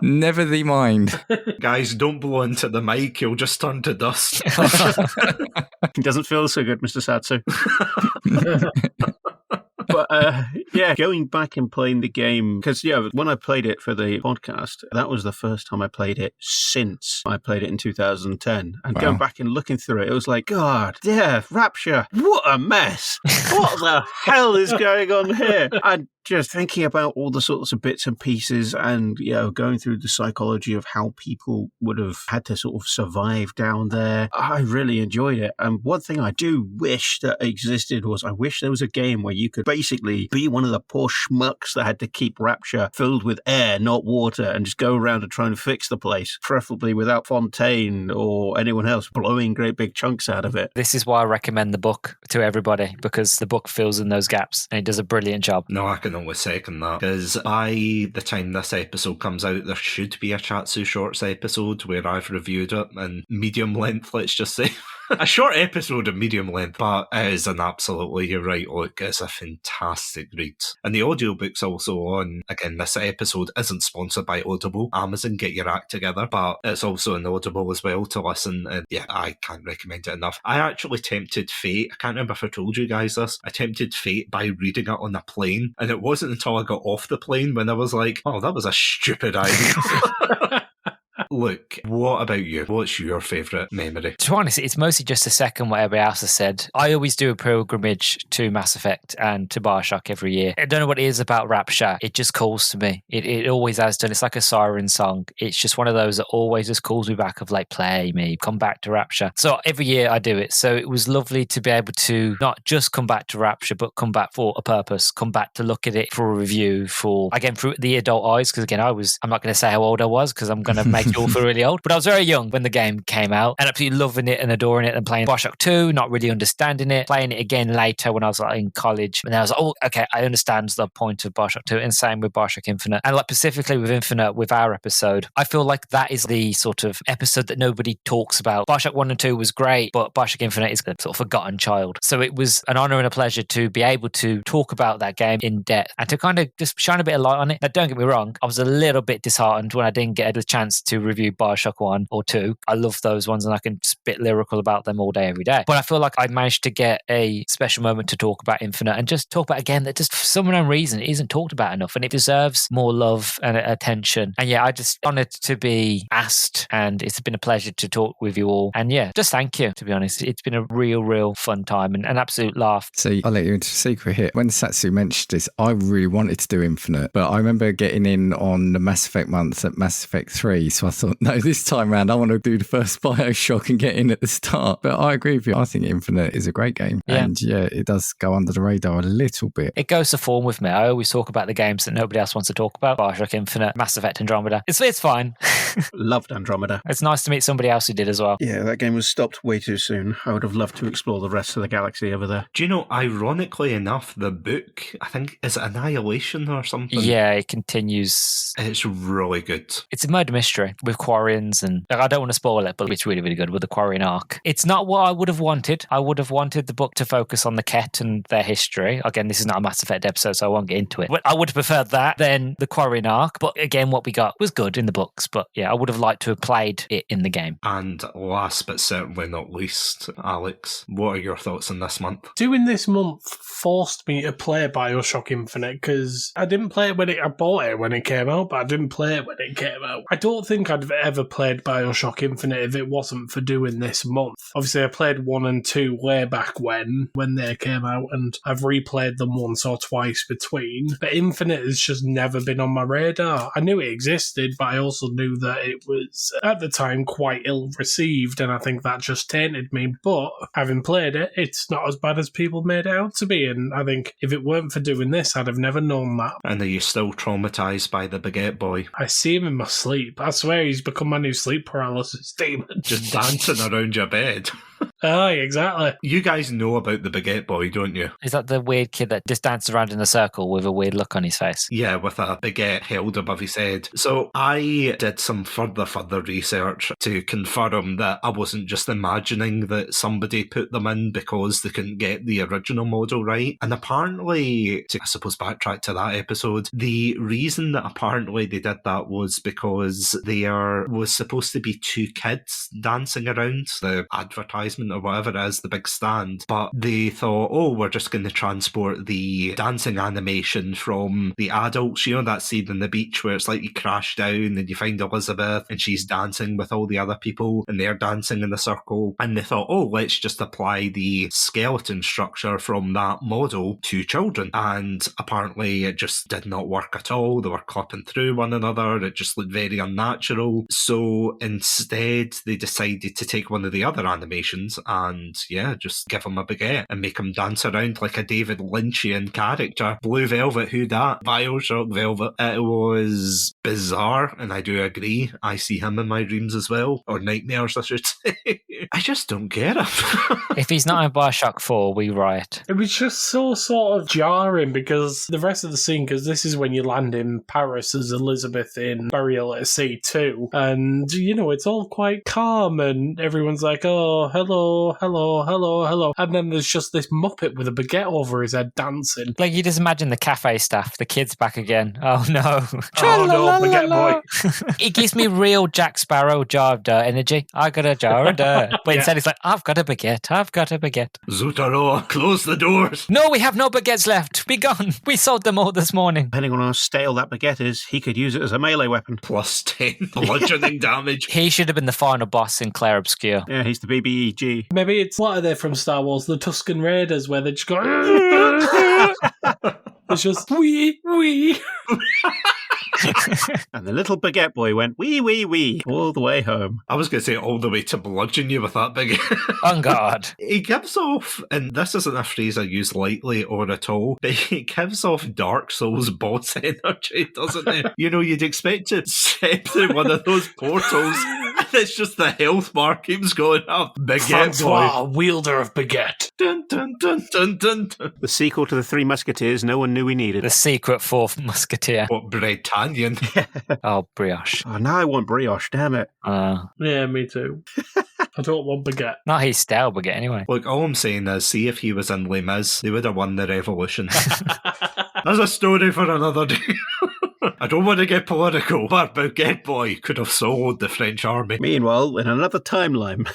Speaker 2: Never thee mind.
Speaker 1: Guys, don't blow into the mic, you'll just turn to dust.
Speaker 3: It doesn't feel so good, Mr. Satsu. But But yeah, going back and playing the game, because when I played it for the podcast, that was the first time I played it since I played it in 2010. And
Speaker 2: Wow.
Speaker 3: going back and looking through it, it was like, God, yeah, Rapture, what a mess. What the hell is going on here? And just thinking about all the sorts of bits and pieces and, going through the psychology of how people would have had to sort of survive down there. I really enjoyed it. And one thing I do wish that existed was I wish there was a game where you could basically be one of the poor schmucks that had to keep Rapture filled with air, not water, and just go around and try and fix the place, preferably without Fontaine or anyone else blowing great big chunks out of it.
Speaker 4: This is why I recommend the book to everybody, because the book fills in those gaps and it does a brilliant job.
Speaker 1: No, I can only second that, because by the time this episode comes out, there should be a Chatsu Shorts episode where I've reviewed it in medium length, let's just say. A short episode of medium length, but it is an absolutely, you're right, look, it's a fantastic read. And the audiobook's also on. Again, this episode isn't sponsored by Audible. Amazon, get your act together, but it's also on Audible as well to listen, and yeah, I can't recommend it enough. I actually tempted fate, I can't remember if I told you guys this, I tempted fate by reading it on a plane, and it wasn't until I got off the plane when I was like, oh, that was a stupid idea. Look, what about you? What's your favourite memory?
Speaker 4: To be honest, it's mostly just to second what everybody else has said. I always do a pilgrimage to Mass Effect and to Bioshock every year. I don't know what it is about Rapture. It just calls to me. It always has done. It's like a siren song. It's just one of those that always just calls me back of like, play me, come back to Rapture. So every year I do it. So it was lovely to be able to not just come back to Rapture, but come back for a purpose, come back to look at it for a review, for, again, through the adult eyes. Because again, I'm not going to say how old I was because I'm going to make you all feel really old. But I was very young when the game came out and absolutely loving it and adoring it and playing Bioshock 2, not really understanding it, playing it again later when I was like in college. And then I was like, oh, okay, I understand the point of Bioshock 2, and same with Bioshock Infinite. And like specifically with Infinite, with our episode, I feel like that is the sort of episode that nobody talks about. Bioshock 1 and 2 was great, but Bioshock Infinite is a sort of forgotten child. So it was an honor and a pleasure to be able to talk about that game in depth and to kind of just shine a bit of light on it. Now, don't get me wrong, I was a little bit disheartened when I didn't get a chance to review Bioshock 1 or 2. I love those ones and I can spit lyrical about them all day, every day. But I feel like I managed to get a special moment to talk about Infinite and just talk about a game that just for some unknown reason it isn't talked about enough, and it deserves more love and attention. And yeah, I just honored to be asked, and it's been a pleasure to talk with you all. And yeah, just thank you, to be honest. It's been a real fun time and an absolute laugh.
Speaker 2: See, I'll let you into a secret here. When Satsu mentioned this, I really wanted to do Infinite, but I remember getting in on the Mass Effect month at Mass Effect 3, so I thought, no, this time round I want to do the first Bioshock and get in at the start. But I agree with you. I think Infinite is a great game.
Speaker 4: Yeah.
Speaker 2: And yeah, it does go under the radar a little bit.
Speaker 4: It goes to form with me. I always talk about the games that nobody else wants to talk about. Bioshock Infinite, Mass Effect Andromeda. It's fine.
Speaker 3: Loved Andromeda.
Speaker 4: It's nice to meet somebody else who did as well.
Speaker 3: Yeah, that game was stopped way too soon. I would have loved to explore the rest of the galaxy over there.
Speaker 1: Do you know, ironically enough, the book, I think, is it Annihilation or something?
Speaker 4: Yeah, it continues.
Speaker 1: It's really good.
Speaker 4: It's a murder mystery with Quarians, and I don't want to spoil it, but it's really good with the Quarian arc. It's not what I would have wanted. I would have wanted the book to focus on the Ket and their history. Again, this is not a Mass Effect episode, so I won't get into it. But I would have preferred that than the Quarian arc. But again, what we got was good in the books. But yeah, I would have liked to have played it in the game.
Speaker 1: And last but certainly not least, Alex, what are your thoughts on this month?
Speaker 5: Doing this month forced me to play Bioshock Infinite because I didn't play it I bought it when it came out, but I didn't play it when it came out. I don't think I'd have ever played Bioshock Infinite if it wasn't for doing this month. Obviously, I played 1 and 2 way back when they came out, and I've replayed them once or twice between. But Infinite has just never been on my radar. I knew it existed, but I also knew that it was, at the time, quite ill-received, and I think that just tainted me. But having played it, it's not as bad as people made it out to be, and I think if it weren't for doing this, I'd have never known that.
Speaker 1: And are you still traumatised by the baguette boy?
Speaker 5: I see him in my sleep. I swear he's become my new sleep paralysis demon.
Speaker 1: Just dancing around your bed.
Speaker 5: Aye, exactly.
Speaker 1: You guys know about the baguette boy, don't you?
Speaker 4: Is that the weird kid that just dances around in a circle with a weird look on his face?
Speaker 1: Yeah, with a baguette held above his head. So I did some further research to confirm that I wasn't just imagining that somebody put them in because they couldn't get the original model right. And apparently, to, I suppose, backtrack to that episode, the reason that apparently they did that was because there was supposed to be 2 kids dancing around. The advertisement establishment or whatever it is, the big stand. But they thought, oh, we're just going to transport the dancing animation from the adults. You know that scene on the beach where it's like you crash down and you find Elizabeth and she's dancing with all the other people and they're dancing in the circle. And they thought, oh, let's just apply the skeleton structure from that model to children. And apparently it just did not work at all. They were clipping through one another. It just looked very unnatural. So instead, they decided to take one of the other animations and, just give him a baguette and make him dance around like a David Lynchian character. Blue Velvet, who dat? Bioshock Velvet. It was bizarre, and I do agree. I see him in my dreams as well. Or nightmares, I should say. I just don't get him.
Speaker 4: If he's not in Bioshock 4, we riot.
Speaker 5: It was just so sort of jarring because the rest of the scene, because this is when you land in Paris as Elizabeth in Burial at Sea 2, and, it's all quite calm, and everyone's like, oh, hello, hello, hello, hello. And then there's just this Muppet with a baguette over his head dancing.
Speaker 4: Like, you just imagine the cafe staff, the kids back again. Oh, no.
Speaker 5: Oh, no, baguette boy.
Speaker 4: It gives me real Jack Sparrow jar of dirt energy. I got a jar of dirt. But instead it's like, I've got a baguette. I've got a baguette.
Speaker 1: Zutaro, close the doors.
Speaker 4: No, we have no baguettes left. Be gone. We sold them all this morning.
Speaker 3: Depending on how stale that baguette is, he could use it as a melee weapon.
Speaker 1: Plus 10 bludgeoning damage.
Speaker 4: He should have been the final boss in Claire Obscure.
Speaker 3: Yeah, he's the BBEG.
Speaker 5: Maybe it's, what are they from Star Wars? The Tusken Raiders, where they just go... It's just, wee.
Speaker 3: And the little baguette boy went wee, all the way home.
Speaker 1: I was going to say all the way to bludgeon you with that big...
Speaker 4: On guard.
Speaker 1: He gives off, and this isn't a phrase I use lightly or at all, but he gives off Dark Souls boss energy, doesn't he? You'd expect to step through one of those portals, and it's just the health bar keeps going up. Baguette
Speaker 5: Francois,
Speaker 1: boy.
Speaker 5: wielder of baguette.
Speaker 1: Dun, dun, dun, dun, dun, dun.
Speaker 3: The sequel to the Three Musketeers no one knew we needed.
Speaker 4: The secret fourth musketeer.
Speaker 1: What, Britannian?
Speaker 4: Oh, brioche.
Speaker 3: Oh, now I want brioche, damn it.
Speaker 5: Yeah, me too. I don't want baguette.
Speaker 4: Not his style baguette, anyway.
Speaker 1: Look, all I'm saying is, see if he was in Les Mis, they would have won the revolution. There's a story for another day. I don't want to get political, but Baguette Boy could have sold the French army.
Speaker 3: Meanwhile, in another timeline...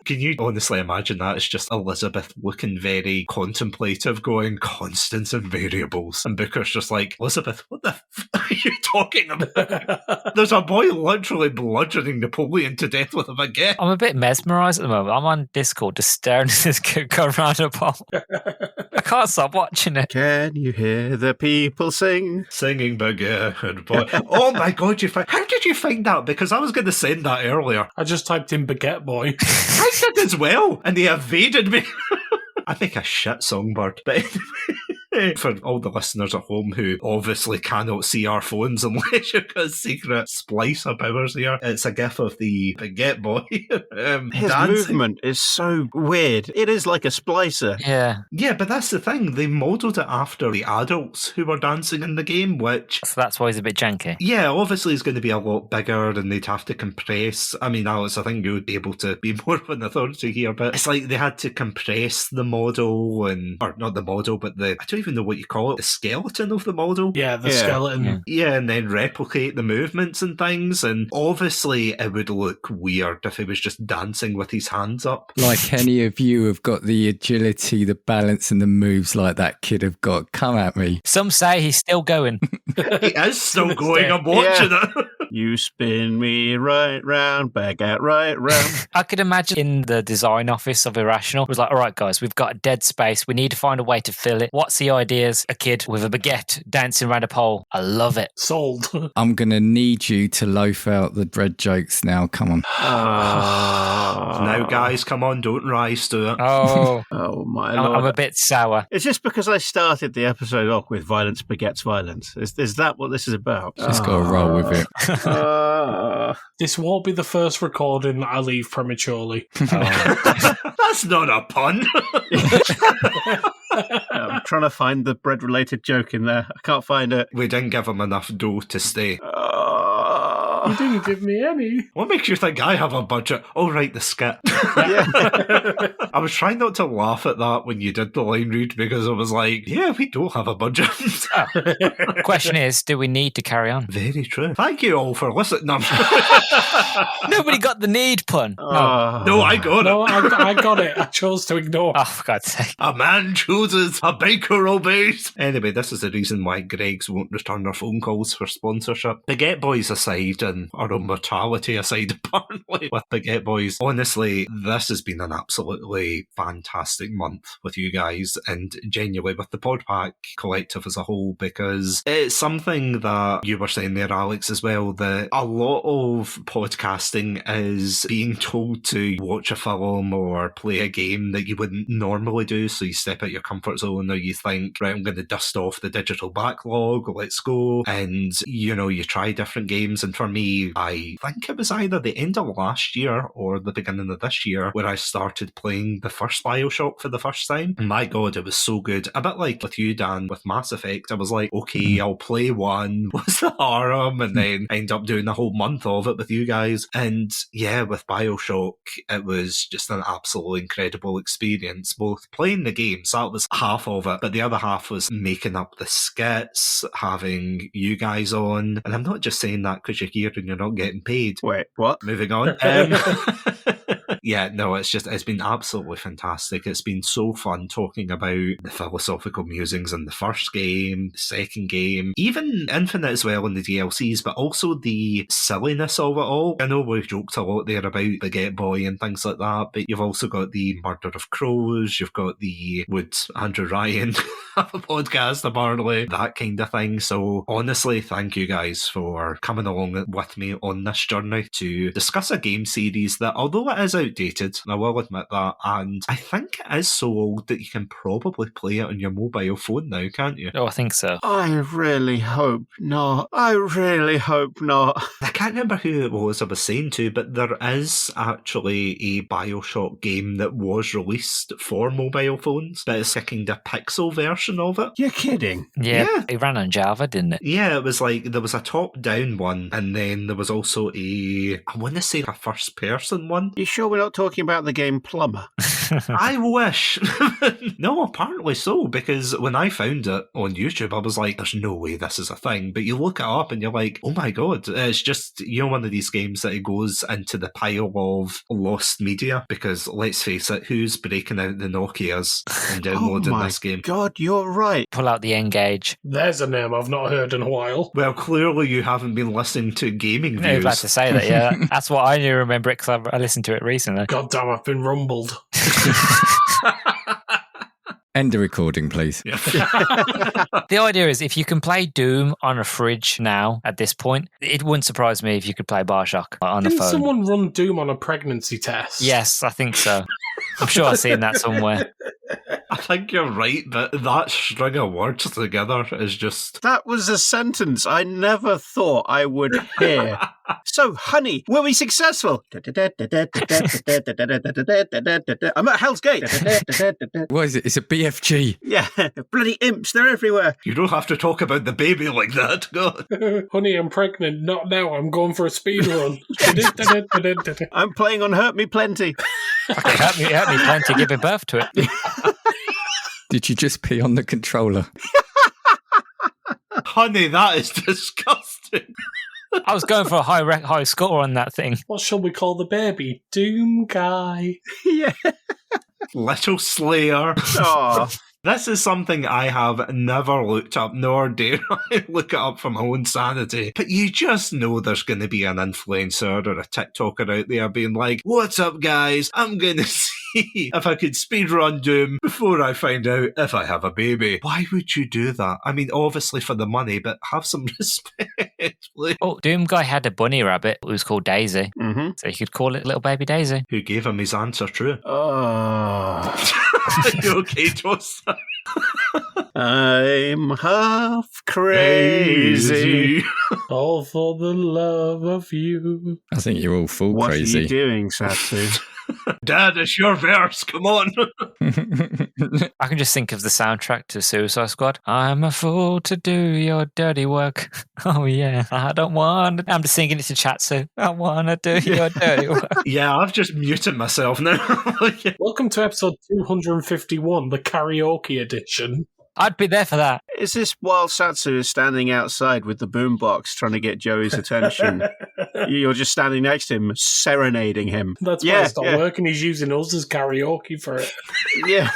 Speaker 1: Can you honestly imagine that? It's just Elizabeth looking very contemplative, going constants and variables. And Booker's just like, Elizabeth, what the f are you talking about? There's a boy literally bludgeoning Napoleon to death with a baguette.
Speaker 4: I'm a bit mesmerised at the moment. I'm on Discord just staring at this kid go around a pole. I can't stop watching it.
Speaker 3: Can you hear the people sing?
Speaker 1: Singing baguette boy. Oh my God, how did you find that? Because I was going to send that earlier.
Speaker 5: I just typed in baguette boy.
Speaker 1: I did as well, and they evaded me. I think a shit songbird, but for all the listeners at home who obviously cannot see our phones unless you've got a secret splicer powers here, it's a gif of the baguette boy.
Speaker 3: His
Speaker 1: dancing.
Speaker 3: movement is so weird. It is like a splicer.
Speaker 4: Yeah,
Speaker 1: but that's the thing. They modelled it after the adults who were dancing in the game, which...
Speaker 4: So that's why he's a bit janky.
Speaker 1: Yeah, obviously he's going to be a lot bigger and they'd have to compress. I mean, Alex, I think you would be able to be more of an authority here, but it's like they had to compress the model or not the model, but I don't even know what you call it, the skeleton of the model.
Speaker 5: Yeah, the skeleton.
Speaker 1: Yeah, and then replicate the movements and things, and obviously it would look weird if he was just dancing with his hands up.
Speaker 2: Like any of you have got the agility, the balance and the moves like that kid have got. Come at me.
Speaker 4: Some say he's still going.
Speaker 1: He is still going, I'm watching it.
Speaker 3: You spin me right round, baguette right round.
Speaker 4: I could imagine in the design office of Irrational, it was like, all right, guys, we've got a dead space. We need to find a way to fill it. What's the ideas? A kid with a baguette dancing around a pole. I love it.
Speaker 5: Sold.
Speaker 2: I'm going to need you to loaf out the bread jokes now. Come on.
Speaker 1: Now, guys, come on, don't rise to it.
Speaker 4: Oh,
Speaker 3: Oh, my Lord.
Speaker 4: I'm a bit sour.
Speaker 3: Is this because I started the episode off with violence begets violence? Is that what this is about?
Speaker 2: Just got to roll with it.
Speaker 5: This won't be the first recording that I leave prematurely.
Speaker 1: That's not a pun.
Speaker 3: I'm trying to find the bread-related joke in there. I can't find it.
Speaker 1: We didn't give him enough dough to stay.
Speaker 5: You didn't give me any.
Speaker 1: What makes you think I have a budget? Oh, right, the skit.
Speaker 3: Yeah.
Speaker 1: I was trying not to laugh at that when you did the line read because I was like, yeah, we don't have a budget.
Speaker 4: Question is, do we need to carry on?
Speaker 1: Very true. Thank you all for listening. No,
Speaker 4: Nobody got the need pun.
Speaker 1: no, I got
Speaker 5: No,
Speaker 1: it.
Speaker 5: I got it. I chose to ignore.
Speaker 4: Oh, for God's sake.
Speaker 1: A man chooses, a baker obays. Anyway, this is the reason why Greggs won't return our phone calls for sponsorship. Baguette Boys aside, and our own mortality aside, apparently, with Baguette Boys, honestly, this has been an absolutely fantastic month with you guys, and genuinely with the PodPack Collective as a whole, because it's something that you were saying there, Alex, as well, that a lot of podcasting is being told to watch a film or play a game that you wouldn't normally do, so you step out your comfort zone, or you think, right, I'm going to dust off the digital backlog, let's go, and you try different games. And for me, I think it was either the end of last year or the beginning of this year where I started playing the first Bioshock for the first time. And my God, it was so good. A bit like with you, Dan, with Mass Effect. I was like, okay, I'll play one. What's the harm? And then end up doing a whole month of it with you guys. And yeah, with Bioshock, it was just an absolutely incredible experience, both playing the games, that was half of it, but the other half was making up the skits, having you guys on. And I'm not just saying that because you're here and you're not getting paid.
Speaker 3: Wait, what?
Speaker 1: Moving on. Yeah, no, it's been absolutely fantastic. It's been so fun talking about the philosophical musings in the first game, the second game, even Infinite as well in the DLCs, but also the silliness of it all. I know we've joked a lot there about Baguette Boy and things like that, but you've also got the Murder of Crows, you've got the Would Andrew Ryan have a podcast apparently, that kind of thing. So honestly, thank you guys for coming along with me on this journey to discuss a game series that, although it is outdated, I will admit that, and I think it is so old that you can probably play it on your mobile phone now, can't you?
Speaker 4: Oh, I think so.
Speaker 3: I really hope not. I really hope not.
Speaker 1: I can't remember who it was I was saying to, but there is actually a Bioshock game that was released for mobile phones, but it's a kind of pixel version of it.
Speaker 3: You're kidding.
Speaker 4: Yeah,
Speaker 1: Yeah.
Speaker 4: it ran on Java, didn't it?
Speaker 1: Yeah, it was like, there was a top-down one, and then there was also I want to say a first-person one.
Speaker 3: You sure we're not talking about the game Plumber?
Speaker 1: I wish. No, apparently so, because when I found it on YouTube, I was like, there's no way this is a thing. But you look it up and you're like, oh my God, it's just, one of these games that it goes into the pile of lost media, because let's face it, who's breaking out the Nokias and downloading this game?
Speaker 3: God, you're right.
Speaker 4: Pull out the N-Gage.
Speaker 5: There's a name I've not heard in a while.
Speaker 1: Well, clearly you haven't been listening to gaming
Speaker 4: I was
Speaker 1: views.
Speaker 4: about to say that, yeah. That's what I knew, remember it, because I listened to it recently.
Speaker 5: God damn, I've been rumbled.
Speaker 2: End the recording, please.
Speaker 1: Yeah.
Speaker 4: The idea is if you can play Doom on a fridge now, at this point, it wouldn't surprise me if you could play Bioshock on the
Speaker 5: Didn't
Speaker 4: phone.
Speaker 5: someone run Doom on a pregnancy test?
Speaker 4: Yes, I think so. I'm sure I've seen that somewhere.
Speaker 1: I think you're right, but that string of words together is just...
Speaker 3: That was a sentence I never thought I would hear. So, honey, were we successful? I'm at Hell's Gate.
Speaker 2: What is it? It's a BFG.
Speaker 3: Yeah, bloody imps, they're everywhere.
Speaker 1: You don't have to talk about the baby like that. God.
Speaker 5: Honey, I'm pregnant. Not now. I'm going for a speed run.
Speaker 3: I'm playing on Hurt Me Plenty.
Speaker 4: Okay, help me plenty giving birth to it.
Speaker 2: Did you just pee on the controller?
Speaker 1: Honey, that is disgusting.
Speaker 4: I was going for a high score on that thing.
Speaker 5: What shall we call the baby? Doom Guy.
Speaker 3: Yeah.
Speaker 1: Little Slayer.
Speaker 3: Oh.
Speaker 1: This is something I have never looked up, nor dare I look it up for my own sanity. But you just know there's going to be an influencer or a TikToker out there being like, what's up, guys? I'm going to see if I could speedrun Doom before I find out if I have a baby. Why would you do that? I mean, obviously for the money, but have some respect. Like,
Speaker 4: Oh, Doom Guy had a bunny rabbit. It was called Daisy.
Speaker 3: Mm-hmm.
Speaker 4: So you could call it Little Baby Daisy.
Speaker 1: who gave him his answer true?
Speaker 3: Oh.
Speaker 1: You okay, Toaster?
Speaker 3: I'm half crazy.
Speaker 5: All for the love of you.
Speaker 2: I think you're all full
Speaker 3: What are
Speaker 2: crazy.
Speaker 3: you doing, Satsu?
Speaker 1: Dad, it's your verse. Come on.
Speaker 4: I can just think of the soundtrack to Suicide Squad. I'm a fool to do your dirty work. Oh yeah, I don't want. I'm just singing it to Chatsu. I want to do your dirty work.
Speaker 1: Yeah, I've just muted myself now.
Speaker 5: Welcome to episode 251, the karaoke edition.
Speaker 4: I'd be there for that.
Speaker 3: Is this while Satsu is standing outside with the boombox trying to get Joey's attention? You're just standing next to him, serenading him.
Speaker 5: That's why it's not working. He's using us as karaoke for it.
Speaker 3: Yeah.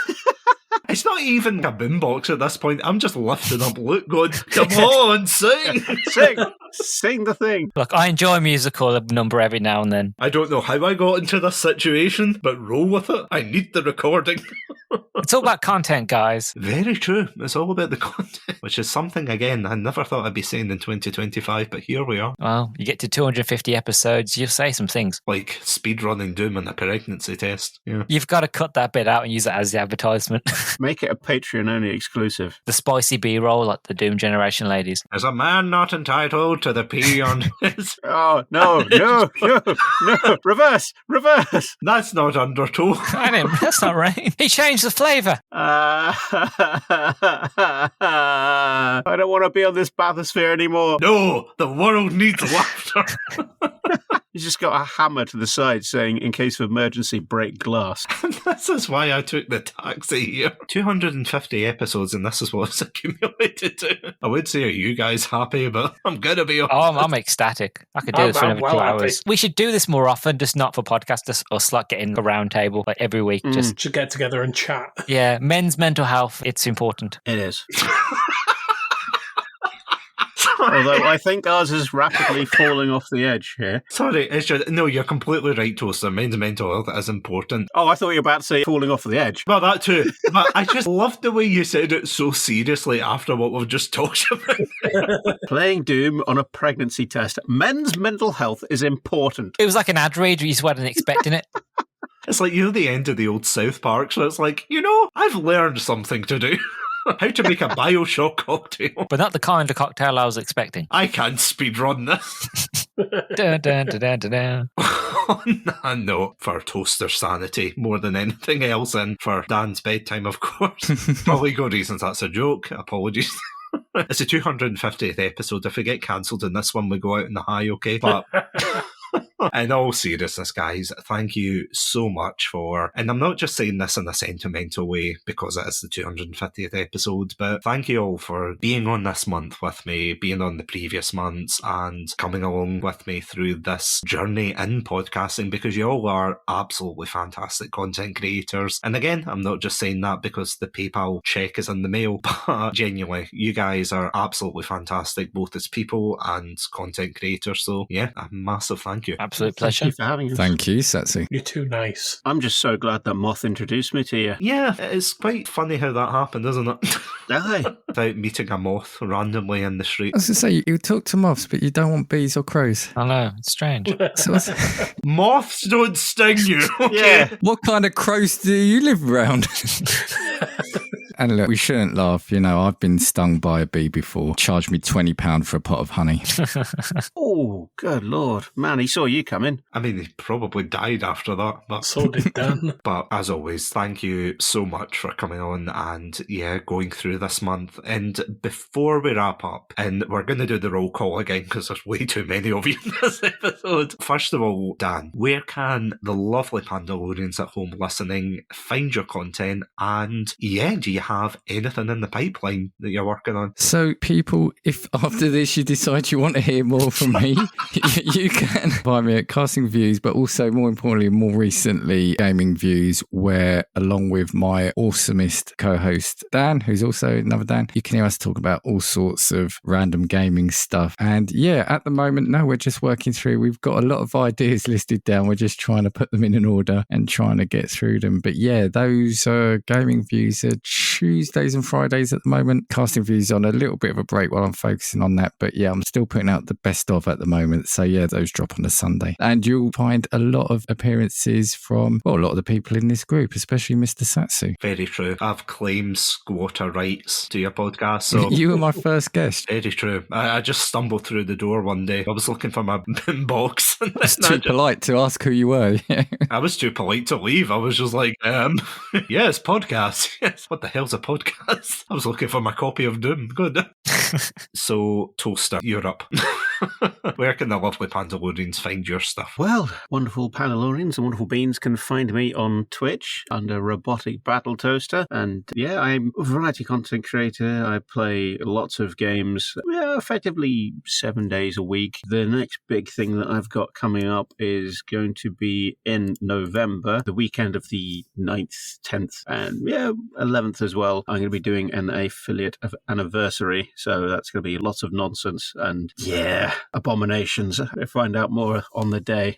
Speaker 1: It's not even a boombox at this point. I'm just lifting up Luke going, come on, sing!
Speaker 3: Sing the thing.
Speaker 4: Look, I enjoy a musical number every now and then.
Speaker 1: I don't know how I got into this situation, but roll with it. I need the recording.
Speaker 4: It's all about content, guys.
Speaker 1: Very true. It's all about the content, which is something, again, I never thought I'd be saying in 2025, but here we are.
Speaker 4: Well, you get to 250 episodes, you'll say some things.
Speaker 1: Like speedrunning Doom and a pregnancy test. Yeah.
Speaker 4: You've got to cut that bit out and use it as the advertisement.
Speaker 3: Make it a Patreon-only exclusive.
Speaker 4: The spicy B-roll like the Doom Generation ladies.
Speaker 1: Is a man not entitled to the pee on his...
Speaker 3: Oh, no, reverse!
Speaker 1: That's not undertow.
Speaker 4: I didn't, that's not right. He changed the flavour.
Speaker 3: I don't want to be on this bathysphere anymore.
Speaker 1: No, the world needs laughter.
Speaker 3: He's just got a hammer to the side saying, in case of emergency, break glass.
Speaker 1: This is why I took the taxi here. 250 episodes and this is what it's accumulated to. I would say, are you guys happy? But I'm going to be honest.
Speaker 4: Oh, I'm ecstatic. I could do this for another 2
Speaker 5: happy.
Speaker 4: hours. We should do this more often, just not for podcasts, just us like getting a round table like every week. Just
Speaker 5: Should get together and chat.
Speaker 4: yeah, men's mental health, it's important.
Speaker 3: It is. Although I think ours is rapidly falling off the edge here.
Speaker 1: Sorry, it's just, no, you're completely right, Toaster. Men's mental health is important.
Speaker 3: Oh, I thought you were about to say falling off the edge.
Speaker 1: Well, that too. But I just loved the way you said it so seriously after what we've just talked about.
Speaker 3: Playing Doom on a pregnancy test. Men's mental health is important.
Speaker 4: It was like an ad read, you just wasn't expecting it.
Speaker 1: It's like, the end of the old South Park, so it's like, I've learned something to do. How to make a Bioshock cocktail.
Speaker 4: But not the kind of cocktail I was expecting.
Speaker 1: I can't speedrun this.
Speaker 4: Dun, dun, dun, dun, dun, dun.
Speaker 1: On that note, for Toaster sanity more than anything else, and for Dan's bedtime, of course. For legal reasons, that's a joke. Apologies. It's the 250th episode. If we get cancelled in this one, we go out in the high, okay? But... in all seriousness, guys, thank you so much for, and I'm not just saying this in a sentimental way because it is the 250th episode, but thank you all for being on this month with me, being on the previous months, and coming along with me through this journey in podcasting, because you all are absolutely fantastic content creators. And again, I'm not just saying that because the PayPal check is in the mail, but genuinely, you guys are absolutely fantastic, both as people and content creators. So yeah, a massive thank you.
Speaker 4: Absolute pleasure.
Speaker 3: Thank you for having us.
Speaker 2: Thank you, Satsu.
Speaker 5: You're too nice.
Speaker 3: I'm just so glad that Moth introduced me to you.
Speaker 1: Yeah, it's quite funny how that happened, isn't it?
Speaker 3: Aye.
Speaker 1: Without meeting a moth randomly in the street.
Speaker 2: I was going to say, you talk to moths, but you don't want bees or crows.
Speaker 4: I know, it's strange.
Speaker 2: So
Speaker 1: Moths don't sting you, okay?
Speaker 3: Yeah.
Speaker 2: what kind of crows do you live around? And look, we shouldn't laugh. I've been stung by a bee before. Charged me £20 for a pot of honey.
Speaker 3: Oh, good Lord. Man, he saw you coming.
Speaker 1: I mean, he probably died after that. But,
Speaker 5: So did Dan.
Speaker 1: but as always, thank you so much for coming on and, going through this month. And before we wrap up, and we're going to do the roll call again because there's way too many of you in this episode. First of all, Dan, where can the lovely Pandalorians at home listening find your content? And, do you have anything in the pipeline that you're working on?
Speaker 2: So, people, if after this you decide you want to hear more from me, you can find me at Casting Views, but also, more importantly, more recently, Gaming Views, where, along with my awesomest co-host, Dan, who's also another Dan, you can hear us talk about all sorts of random gaming stuff. And at the moment, no, we're just working through. We've got a lot of ideas listed down. We're just trying to put them in an order and trying to get through them. But those Gaming Views are Tuesdays and Fridays at the moment. Casting Views on a little bit of a break while I'm focusing on that. But I'm still putting out the best of at the moment. So those drop on a Sunday. And you'll find a lot of appearances from, a lot of the people in this group, especially Mr. Satsu.
Speaker 1: Very true. I've claimed squatter rights to your podcast. So
Speaker 2: You were my first guest.
Speaker 1: very true. I just stumbled through the door one day. I was looking for my boombox
Speaker 2: It's too polite to ask who you were.
Speaker 1: I was too polite to leave. I was just like, yes, podcast. Yes, what the hell's a podcast? I was looking for my copy of Doom. Good. So, Toaster, you're up. Where can the lovely Pandalorians find your stuff?
Speaker 3: Well, wonderful Pandalorians and wonderful beans can find me on Twitch under RoboticBattleToaster. And yeah, I'm a variety content creator. I play lots of games, effectively 7 days a week. The next big thing that I've got coming up is going to be in November, the weekend of the 9th, 10th, and 11th as well. I'm going to be doing an affiliate anniversary. So that's going to be lots of nonsense and abominations. I find out more on the day.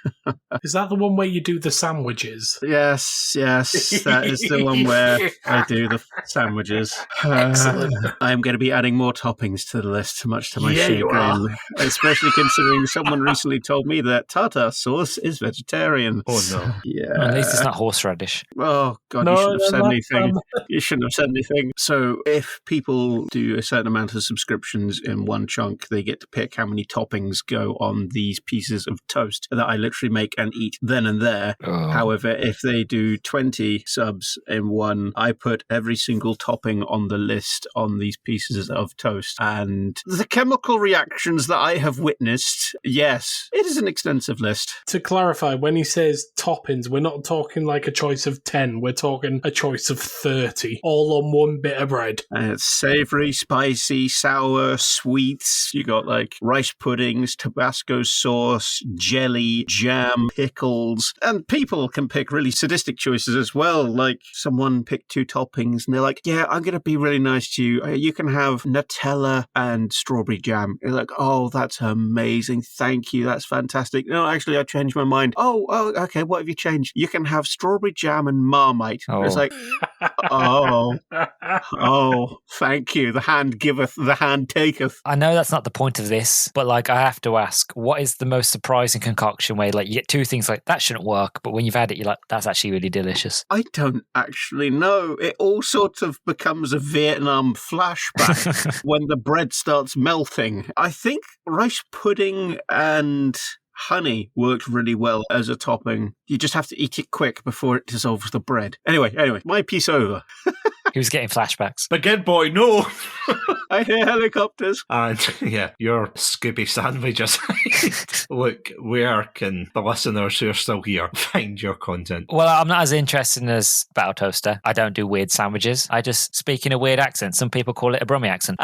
Speaker 5: Is that the one where you do the sandwiches?
Speaker 3: Yes. That is the one where I do the sandwiches.
Speaker 5: Excellent.
Speaker 3: I'm going to be adding more toppings to the list, much to my chagrin. Especially considering someone recently told me that tartar sauce is vegetarian.
Speaker 1: Oh, no.
Speaker 3: Yeah.
Speaker 4: Well, at least it's not horseradish.
Speaker 3: Oh, God, you shouldn't have said anything. You shouldn't have said anything. So if people do a certain amount of subscriptions in one chunk, they get to pick how many toppings go on these pieces of toast that I literally make and eat then and there.
Speaker 4: Oh.
Speaker 3: However, if they do 20 subs in one, I put every single topping on the list on these pieces of toast. And the chemical reactions that I have witnessed, yes, it is an extensive list.
Speaker 5: To clarify, when he says toppings, we're not talking like a choice of 10. We're talking a choice of 30, all on one bit of bread.
Speaker 3: And it's savory, spicy, sour, sweets. You got like rice puddings, Tabasco sauce, jelly, jam, pickles. And people can pick really sadistic choices as well. Like someone picked 2 toppings and they're like, yeah, I'm going to be really nice to you. You can have Nutella and strawberry jam. You're like, oh, that's amazing. Thank you. That's fantastic. No, actually, I changed my mind. Oh, okay. What have you changed? You can have strawberry jam and Marmite.
Speaker 4: Oh.
Speaker 3: It's like, oh, thank you. The hand giveth, the hand taketh.
Speaker 4: I know that's not the point of this, but like I have to ask, what is the most surprising concoction where like you get 2 things like that shouldn't work, but when you've had it, you're like, that's actually really delicious?
Speaker 3: I don't actually know. It all sort of becomes a Vietnam flashback when the bread starts melting. I think rice pudding and honey worked really well as a topping. You just have to eat it quick before it dissolves the bread. Anyway, my piece over.
Speaker 4: He was getting flashbacks.
Speaker 1: Spaghetti boy, no!
Speaker 3: I hear helicopters.
Speaker 1: And yeah, your Scooby sandwiches. Look, where can the listeners who are still here find your content?
Speaker 4: Well, I'm not as interested as Battletoaster. I don't do weird sandwiches. I just speak in a weird accent. Some people call it a Brummie accent.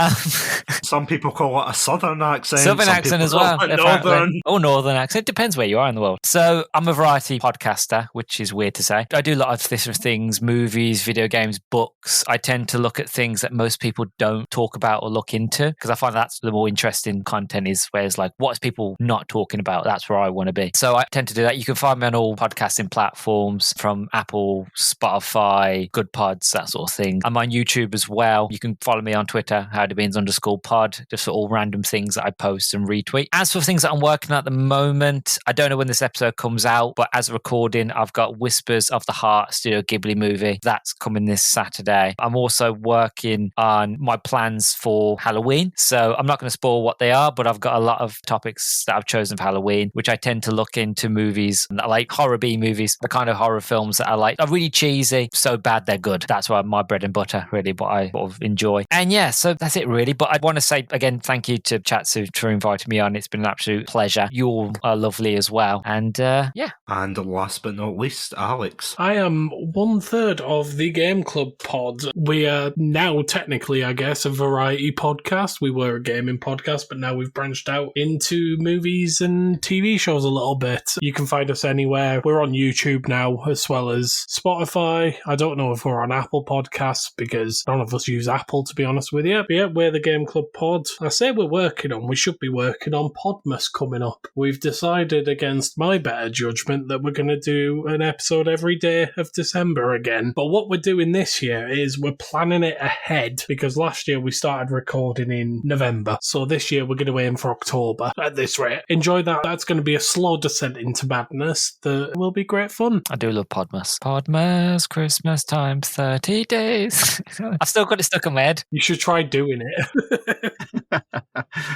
Speaker 1: Some people call it a southern accent.
Speaker 4: Southern
Speaker 1: Some
Speaker 4: accent
Speaker 1: people
Speaker 4: as well.
Speaker 1: call it northern.
Speaker 4: Or northern accent. It depends where you are in the world. So I'm a variety podcaster, which is weird to say. I do a lot of different things, movies, video games, books. I tend to look at things that most people don't talk about or look into because I find that's the more interesting content is where it's like, what's people not talking about? That's where I want to be. So I tend to do that. You can find me on all podcasting platforms from Apple, Spotify, Good Pods, that sort of thing. I'm on YouTube as well. You can follow me on Twitter, HowdyBeans_pod, just for all random things that I post and retweet. As for things that I'm working on at the moment, I don't know when this episode comes out, but as a recording, I've got Whispers of the Heart Studio Ghibli movie. That's coming this Saturday. I'm also working on my plans for Halloween. So I'm not going to spoil what they are, but I've got a lot of topics that I've chosen for Halloween, which I tend to look into movies that I like, horror B movies, the kind of horror films that I like. Are really cheesy, so bad they're good. That's why my bread and butter, really, what I sort of enjoy. And yeah, so that's it really. But I want to say again, thank you to Chatsu for inviting me on. It's been an absolute pleasure. You all are lovely as well. And yeah.
Speaker 1: And last but not least, Alex.
Speaker 5: I am 1/3 of the Game Club pod. We are now technically, I guess, a variety podcast. We were a gaming podcast, but now we've branched out into movies and TV shows a little bit. You can find us anywhere. We're on YouTube now, as well as Spotify. I don't know if we're on Apple Podcasts because none of us use Apple, to be honest with you. But yeah, we're the Game Club pod. I say we should be working on Podmas coming up. We've decided, against my better judgment, that we're going to do an episode every day of December again. But what we're doing this year is we're planning it ahead because last year we started recording in November. So this year we're going to aim for October at this rate. Enjoy that. That's going to be a slow descent into madness that will be great fun.
Speaker 4: I do love Podmas. Podmas, Christmas time, 30 days. I've still got it stuck in my head.
Speaker 5: You should try doing it.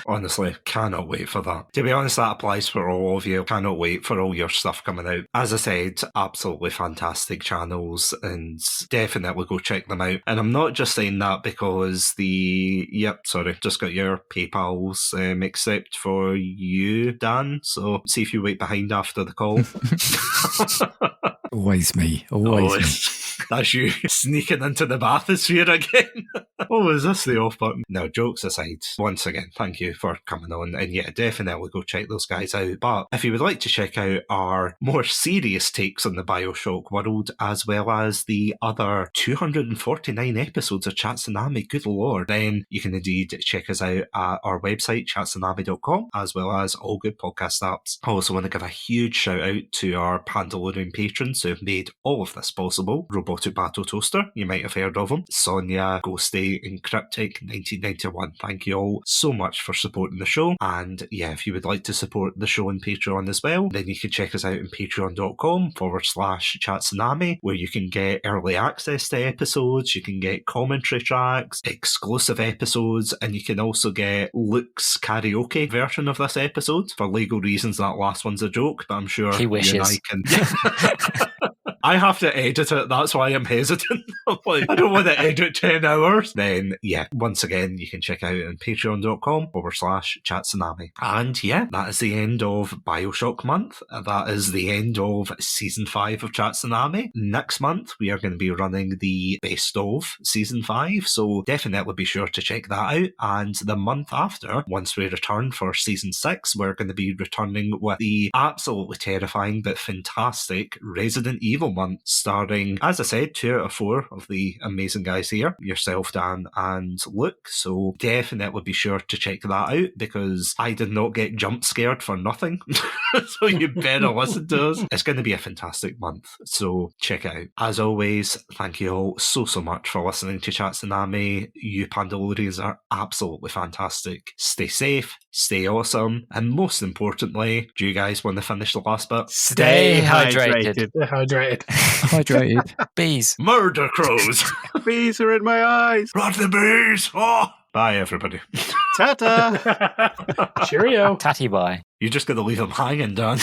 Speaker 1: Honestly, cannot wait for that. To be honest, that applies for all of you. Cannot wait for all your stuff coming out. As I said, absolutely fantastic channels, and definitely go check them out. And I'm not just saying that because just got your PayPal's accept for you, Dan. So see if you wait behind after the call.
Speaker 2: Always me. Always me.
Speaker 1: That's you sneaking into the bathysphere again. Oh, is this the off button? No, jokes aside, once again, thank you for coming on. And yeah, definitely go check those guys out. But if you would like to check out our more serious takes on the Bioshock world, as well as the other 249 episodes of Chatsunami, good lord, then you can indeed check us out at our website, chatsunami.com, as well as all good podcast apps. I also want to give a huge shout out to our Pandalorian patrons who have made all of this possible. RoboticBattleToaster, you might have heard of him. Sonia, Ghosty, and Cryptic 1991. Thank you all so much for supporting the show. And yeah, if you would like to support the show on Patreon as well, then you can check us out on patreon.com/Chatsunami, where you can get early access to episodes, you can get commentary tracks, exclusive episodes, and you can also get Luke's karaoke version of this episode. For legal reasons, that last one's a joke, but I'm sure
Speaker 4: he wishes.
Speaker 1: You and I can... I have to edit it, that's why I'm hesitant. I'm like, I don't want to edit 10 hours. Then, yeah, once again, you can check out on patreon.com/Chatsunami. And yeah, that is the end of Bioshock month. That is the end of season 5 of Chatsunami. Next month, we are going to be running the best of season 5, so definitely be sure to check that out. And the month after, once we return for season 6, we're going to be returning with the absolutely terrifying but fantastic Resident Evil month, starring, as I said, 2 out of 4 of the amazing guys here, yourself, Dan, and Luke. So definitely be sure to check that out, because I did not get jump scared for nothing. So you better listen to us. It's going to be a fantastic month, so check it out. As always, thank you all so much for listening to Chatsunami. You Pandalorians are absolutely fantastic. Stay safe, stay awesome, and most importantly, do you guys want to finish the last bit?
Speaker 4: Stay hydrated.
Speaker 5: Stay hydrated.
Speaker 2: Hydrated.
Speaker 4: Bees.
Speaker 1: Murder crows.
Speaker 3: Bees are in my eyes.
Speaker 1: Rot the bees. Oh. Bye, everybody.
Speaker 3: Ta-ta.
Speaker 5: Cheerio.
Speaker 4: Tatty bye.
Speaker 1: You just got to leave them hanging, Dan.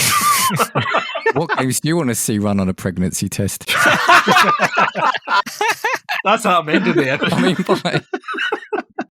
Speaker 2: What games do you want to see run on a pregnancy test?
Speaker 1: That's how I'm ending the episode.
Speaker 2: I mean, bye.